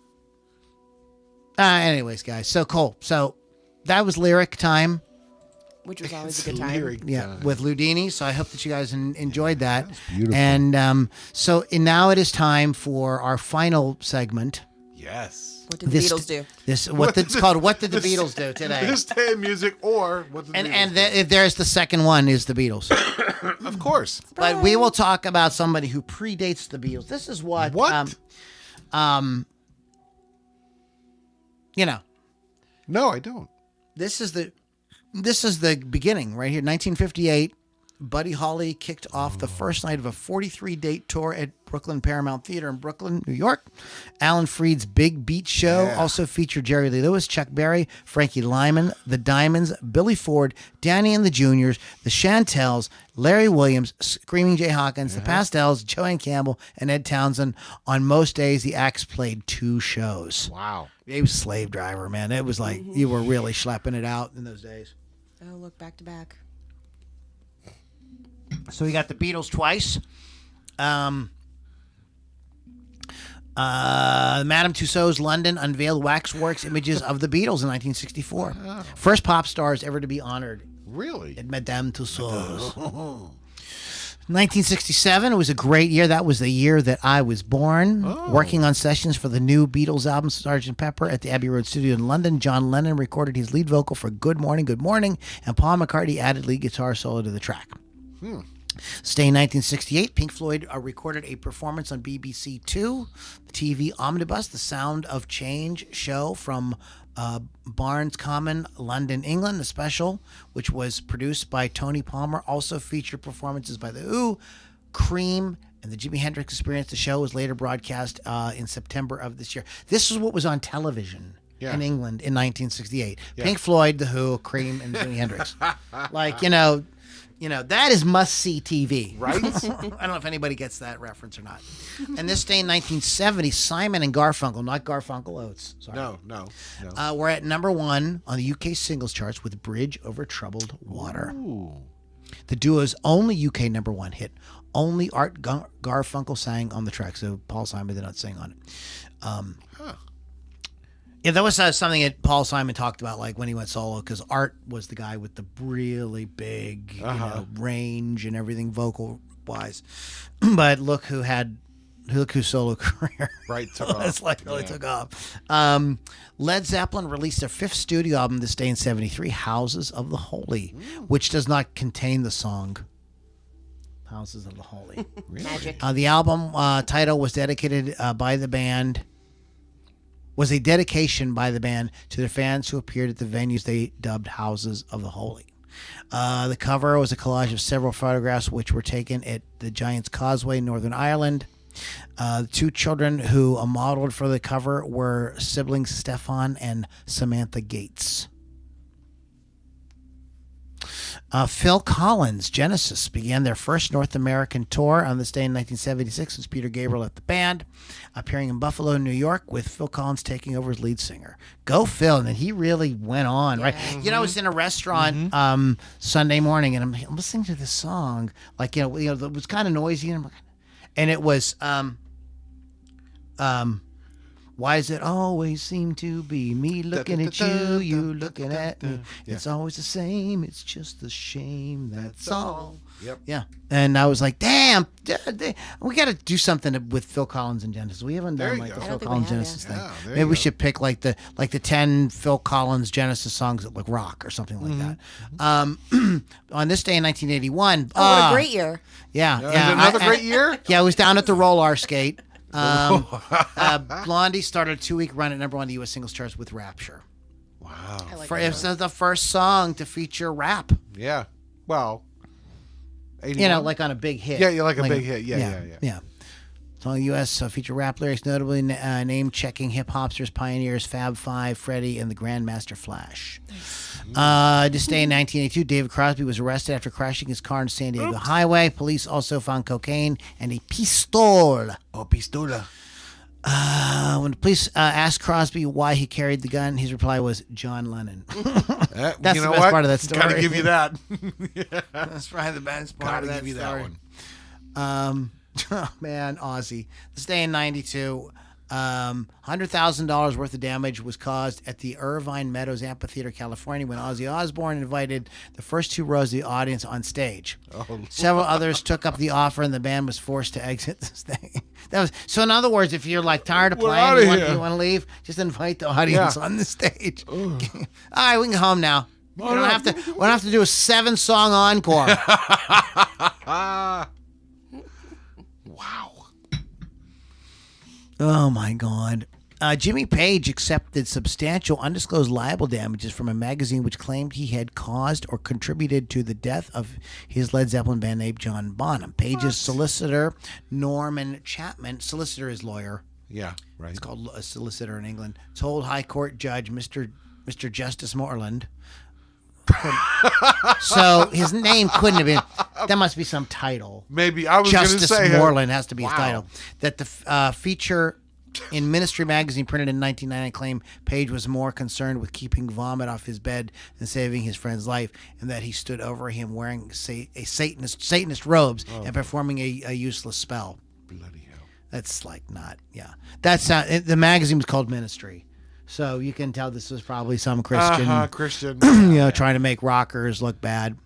Anyways, guys, so cool. So that was lyric time. Which was always It's a good time. lyric Yeah, time. with Loudini. So I hope that you guys enjoyed that. That's beautiful. And now it is time for our final segment. Yes. What did the Beatles do? It's called "What Did the Beatles Do Today?" This day in music, or what the And Beatles do. there's the second one is the Beatles. Of course. But we will talk about somebody who predates the Beatles. This is what you know. No, I don't. This is the beginning right here. 1958, Buddy Holly kicked off the first night of a 43-date tour at Brooklyn Paramount Theater in Brooklyn, New York. Alan Freed's Big Beat Show also featured Jerry Lee Lewis, Chuck Berry, Frankie Lyman, The Diamonds, Billy Ford, Danny and the Juniors, The Chantels, Larry Williams, Screaming Jay Hawkins, The Pastels, Joanne Campbell, and Ed Townsend. On most days, the acts played 2 shows. Wow. He was a slave driver, man. It was like you were really schlepping it out in those days. Oh, look, back to back. So we got the Beatles twice. Madame Tussauds London unveiled waxworks images of the Beatles in 1964. First pop stars ever to be honored Really? at Madame Tussauds. 1967, it was a great year. That was the year that I was born. Working on sessions for the new Beatles album, Sgt. Pepper, at the Abbey Road Studio in London, John Lennon recorded his lead vocal for Good Morning, and Paul McCartney added lead guitar solo to the track. Staying 1968, Pink Floyd recorded a performance on BBC Two, the TV omnibus, The Sound of Change show from Barnes Common, London, England. The special, which was produced by Tony Palmer, also featured performances by The Who, Cream, and the Jimi Hendrix Experience. The show was later broadcast in September of this year. This is what was on television in England in 1968. Pink Floyd, The Who, Cream, and Jimi Hendrix. Like, that is must-see TV. Right? I don't know if anybody gets that reference or not. And this day in 1970, Simon and Garfunkel, not Garfunkel Oates, sorry, No. were at number 1 on the UK singles charts with Bridge Over Troubled Water. Ooh. The duo's only UK number 1 hit. Only Art Garfunkel sang on the track, so Paul Simon did not sing on it. Yeah, that was something that Paul Simon talked about, like when he went solo, because Art was the guy with the really big range and everything vocal wise. But look whose solo career Took off. really took off. Led Zeppelin released their 5th studio album this day in 1973, Houses of the Holy, which does not contain the song Houses of the Holy. Magic. The album title was dedicated by the band. Was a dedication by the band to their fans who appeared at the venues they dubbed Houses of the Holy. The cover was a collage of several photographs which were taken at the Giant's Causeway, Northern Ireland. The 2 children who modeled for the cover were siblings Stefan and Samantha Gates. Phil Collins, Genesis, began their first North American tour on this day in 1976 as Peter Gabriel left the band, appearing in Buffalo, New York, with Phil Collins taking over as lead singer. Go Phil! And then he really went on, right? I was in a restaurant Sunday morning, and I'm listening to this song, like it was kind of noisy, and it was Why does it always seem to be me looking at you, you looking at me? Yeah. It's always the same. It's just a shame. That's all. Yep. Yeah. And I was like, damn, we got to do something with Phil Collins and Genesis. We haven't There done you like go. the I Phil don't think we Collins have, Genesis yeah. thing. Yeah, there Maybe you we go. should pick like the 10 Phil Collins Genesis songs that look rock or something like that. On this day in 1981. Oh, what a great year. Yeah. And Yeah. another great year? Yeah, I was down at the roller skate. Blondie started a 2-week run at #1 the U.S. singles charts with Rapture. Wow. I like It that. was the first song to feature rap. Yeah. Well, 81? You know, like on a big hit. Yeah, like a big hit. Yeah. Song U.S. Feature rap lyrics, notably name-checking hip-hopsters, pioneers, Fab Five, Freddie, and the Grandmaster Flash. This day in 1982, David Crosby was arrested after crashing his car on San Diego Highway. Police also found cocaine and a pistol. Oh, pistola. When the police asked Crosby why he carried the gun, his reply was John Lennon. That's you the know best what? part of that story. Gotta give you that. That's probably the best part Gotta of that give you story. that one. Oh, man, Ozzy. This day in 92, $100,000 worth of damage was caused at the Irvine Meadows Amphitheater, California, when Ozzy Osbourne invited the first 2 rows of the audience on stage. Oh. Several others took up the offer, and the band was forced to exit the stage. So, in other words, if you're like tired of We're playing, outta you want here. to leave, just invite the audience Yeah. on the stage. All right, we can go home now. We don't have to do a 7-song encore. Wow. Oh, my God. Jimmy Page accepted substantial undisclosed libel damages from a magazine which claimed he had caused or contributed to the death of his Led Zeppelin bandmate John Bonham. Page's solicitor, Norman Chapman, solicitor is lawyer. Yeah, right. It's called a solicitor in England. Told High Court Judge Mr. Justice Moreland. So his name couldn't have been. That must be some title. Maybe I was going to Justice say Moreland has to be his Wow. title. That the feature in Ministry magazine printed in 1999 claimed Page was more concerned with keeping vomit off his bed than saving his friend's life, and that he stood over him wearing a Satanist robes and performing a useless spell. Bloody hell. That's like not. Yeah, that's the magazine was called Ministry, so you can tell this was probably some Christian. Christian. Trying to make rockers look bad.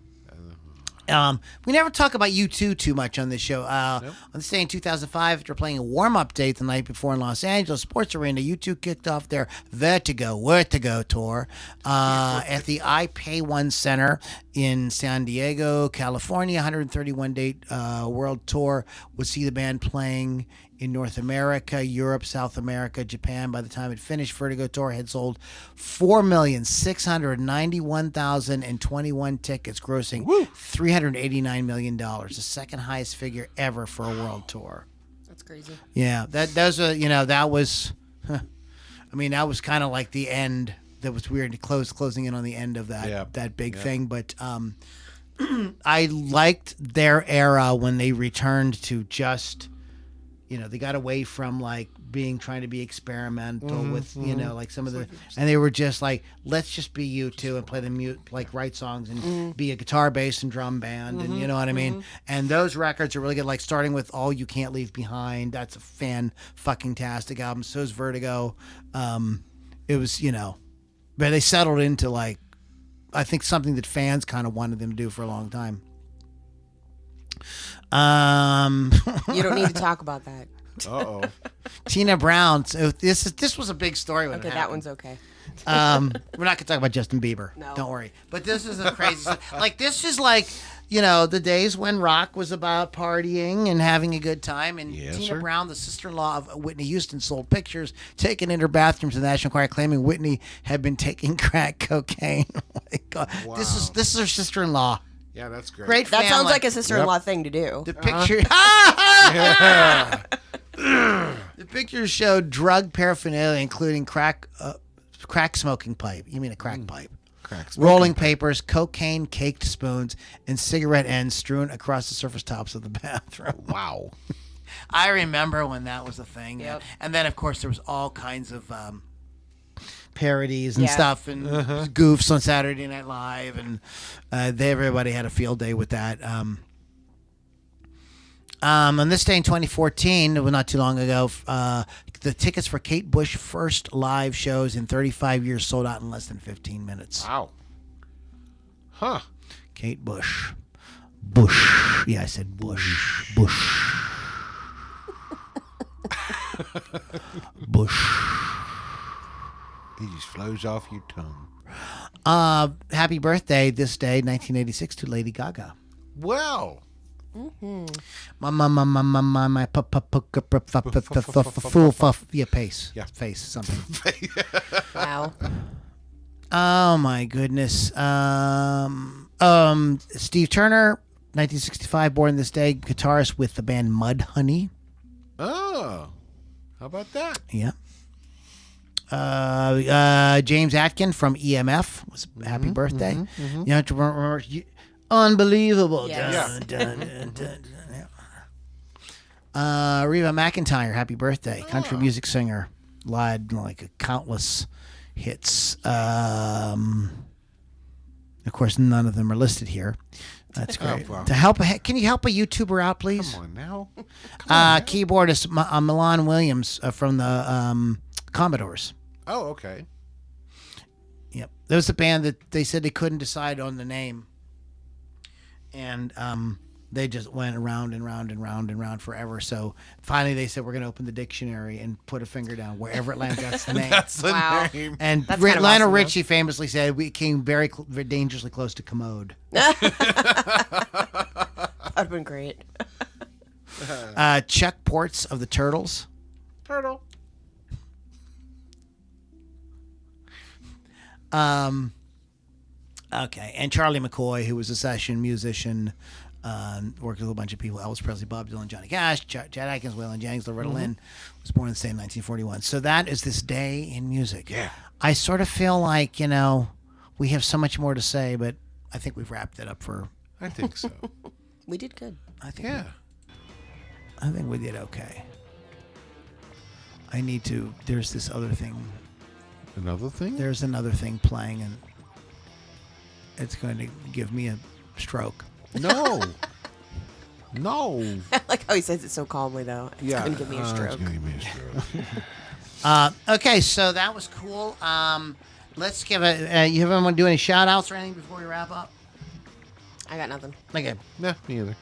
We never talk about U2 too much on this show. On this day in 2005, after playing a warm-up date the night before in Los Angeles Sports Arena, U2 kicked off their Vertigo tour at the iPay1 Center in San Diego, California. 131-date world tour would see the band playing in North America, Europe, South America, Japan. By the time it finished, Vertigo Tour had sold 4,691,021 tickets, grossing $389 million, the second highest figure ever for a world tour. That's crazy. Yeah, that was, that was kind of like the end. That was weird to closing in on the end of that big thing. But I liked their era when they returned to just. They got away from like trying to be experimental with, like some of the, and they were just like, let's just be U2 and play the write songs and be a guitar, bass, and drum band. And you know what I mean? And those records are really good. Like starting with All You Can't Leave Behind. That's a fan-fucking-tastic album. So is Vertigo. It was, but they settled into like, I think something that fans kind of wanted them to do for a long time. You don't need to talk about that. Uh-oh. Tina Brown. So this was a big story when Okay, it that happened. one's okay. We're not gonna talk about Justin Bieber. No. Don't worry. But this is a crazy. Like this is like the days when rock was about partying and having a good time. And Yes, Tina sir. Brown, the sister-in-law of Whitney Houston, sold pictures taken in her bathroom to the National Enquirer, claiming Whitney had been taking crack cocaine. Oh my God. Wow. This is her sister-in-law. Yeah, that's great. Great. That sounds family. like a sister-in-law thing to do. The picture. The pictures showed drug paraphernalia, including crack smoking pipe. You mean a crack pipe? Cracks. Rolling papers, cocaine caked spoons, and cigarette ends strewn across the surface tops of the bathroom. Wow. I remember when that was a thing. Yep. And then, of course, there was all kinds of parodies and Yeah. stuff and goofs on Saturday Night Live, and everybody had a field day with that. On this day in 2014, it was not too long ago, the tickets for Kate Bush's first live shows in 35 years sold out in less than 15 minutes. Wow. Huh. Kate Bush. Bush. Yeah, I said Bush. Bush. Bush. He just flows off your tongue. Happy birthday this day, 1986, to Lady Gaga. Well. My full fuff. Yeah, pace. Yeah. Face, something. Wow. Oh, my goodness. Steve Turner, 1965, born this day, guitarist with the band Mudhoney. Oh. How about that? Yeah. James Atkin from EMF was happy birthday. You have to remember, unbelievable. Yes. Dun, dun, dun, yeah. Reba McEntire, happy birthday. Country music singer, lied like countless hits. Of course, none of them are listed here. That's great. well. To help, can you help a YouTuber out, please? Come on now. Keyboardist Milan Williams from the Commodores. Oh, okay. Yep. There was a band that they said they couldn't decide on the name. And they just went around and round and round and round forever. So finally they said, we're going to open the dictionary and put a finger down wherever it lands. That's the name. That's the Wow. name. And That's kind of Lionel awesome, Richie famously said, we came very dangerously close to commode. That'd have been great. Chuck Ports of the Turtles. Turtle. Okay, and Charlie McCoy, who was a session musician, worked with a bunch of people: Elvis Presley, Bob Dylan, Johnny Cash, Chad Atkins, Waylon Jennings, Loretta Lynn. Was born in the same 1941. So that is this day in music. Yeah. I sort of feel like we have so much more to say, but I think we've wrapped it up for. I think so. We did good. I think. Yeah. I think we did okay. I need to. There's this other thing. Another thing? There's another thing playing, and it's going to give me a stroke. No. No. I like how he says it so calmly, though. It's Yeah. going to give me a stroke. It's gonna give me a stroke. Okay, so that was cool. Let's give a. You ever want to do any shout outs or anything before we wrap up? I got nothing. Okay. Nah, me either.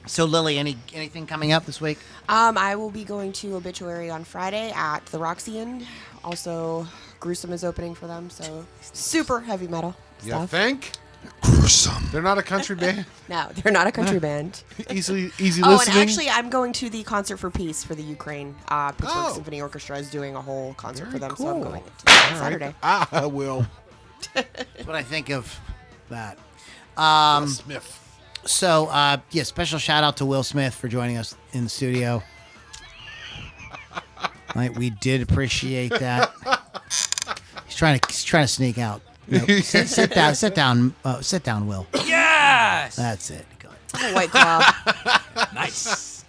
So Lily, anything coming up this week? I will be going to Obituary on Friday at the Roxy Inn. Also, Gruesome is opening for them, so super heavy metal You stuff. think? Gruesome. They're not a country band? No, they're not a country band. Easy Oh, listening? and actually, I'm going to the Concert for Peace for the Ukraine. Pittsburgh Oh. Symphony Orchestra is doing a whole concert Very for them, so cool. I'm going to that All right. Saturday. I will. That's what I think of that. Smith. So, special shout out to Will Smith for joining us in the studio. Right, we did appreciate that. He's trying to sneak out. No, sit down, Will. Yes! That's it. Good. A White Claw. Nice.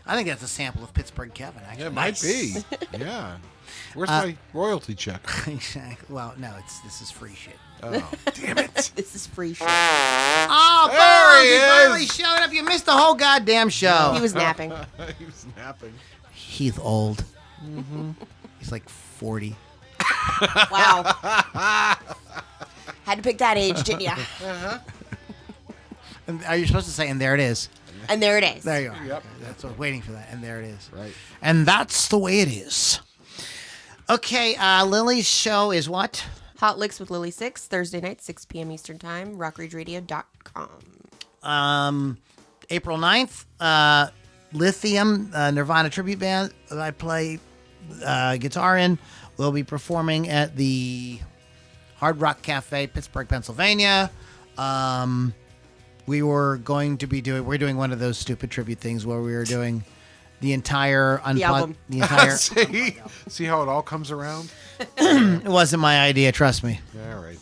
I think that's a sample of Pittsburgh Kevin. Actually. It might be. Yeah. Where's my royalty check? Exactly. Well, no, this is free shit. Oh, damn it. This is free shit. Oh, There he Bones, is. finally showed up. You missed the whole goddamn show. He was napping. He was napping. He's old. He's like 40. Wow. Had to pick that age, didn't ya? And are you supposed to say, and there it is? And there it is. There you are. Yep. Okay, that's what I'm waiting for that. And there it is. Right. And that's the way it is. Okay, Lily's show is what? Hot Licks with Lily 6, Thursday night, 6 p.m. Eastern Time, rockradio.com. April 9th, Lithium, Nirvana tribute band that I play guitar in, will be performing at the Hard Rock Cafe, Pittsburgh, Pennsylvania. We're doing one of those stupid tribute things where we were doing the entire album. the entire. See how it all comes around? It wasn't my idea, trust me. Yeah, all right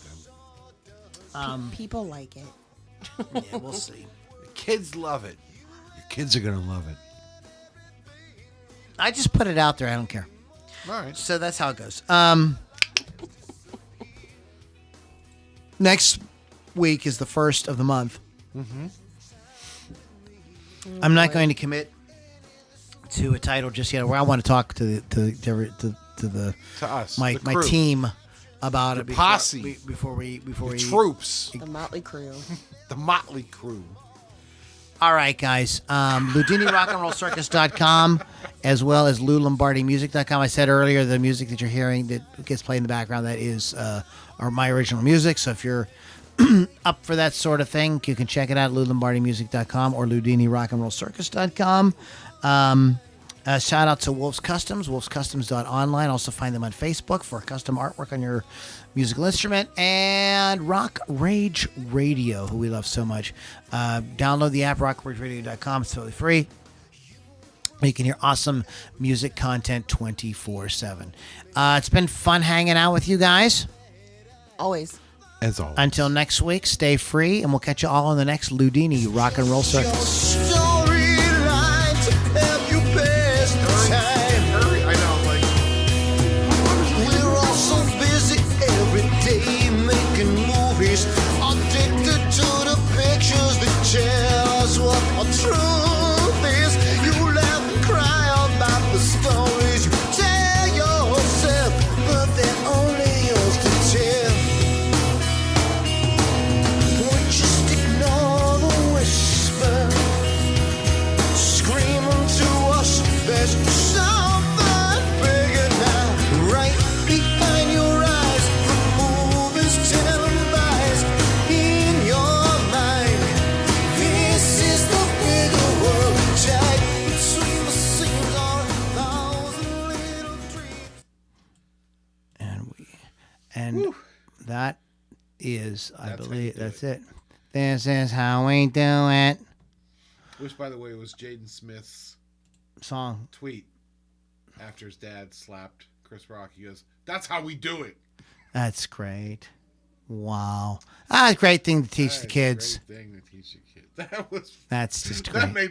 then. People like it. Yeah, we'll see. The kids love it. Your kids are going to love it. I just put it out there. I don't care. All right. So that's how it goes. Next week is the first of the month. I'm not going to commit to a title just yet. Where I want to talk to us, my the crew. team about The it posse. before we Troops, The Motley Crew. the Motley Crew. All right, guys. LoudiniRockandRollCircus.com as well as LouLombardiMusic.com. I said earlier the music that you're hearing that gets played in the background, that is my original music. So if you're up for that sort of thing, you can check it out at LouLombardiMusic.com or LoudiniRockandRollCircus.com. Shout out to Wolf's Customs, wolfscustoms.online. Also find them on Facebook for custom artwork on your musical instrument. And Rock Rage Radio, who we love so much. Download the app, rockrageradio.com. It's totally free. You can hear awesome music content 24/7. It's been fun hanging out with you guys. Always. As always. Until next week, stay free, and we'll catch you all on the next Loudini Rock and Roll Circus. Hurry, I know, like. We're all so busy every day making movies, addicted to the pictures that tell us what our truth is. You laugh and cry about the stories you tell yourself, but they're only yours to tell. Won't you just ignore the whisper screaming to us? There's something bigger now, right behind your eyes. The movies televised in your mind. This is the bigger world, tied between the scenes are a thousand little dreams. And that is, I That's how you believe, do that's it. This is how we do it. Which, by the way, was Jaden Smith's Song. tweet after his dad slapped Chris Rock. He goes, "That's how we do it." That's great. Wow. Great thing to teach the kids. Great thing to teach the kids. That was That's just that great. made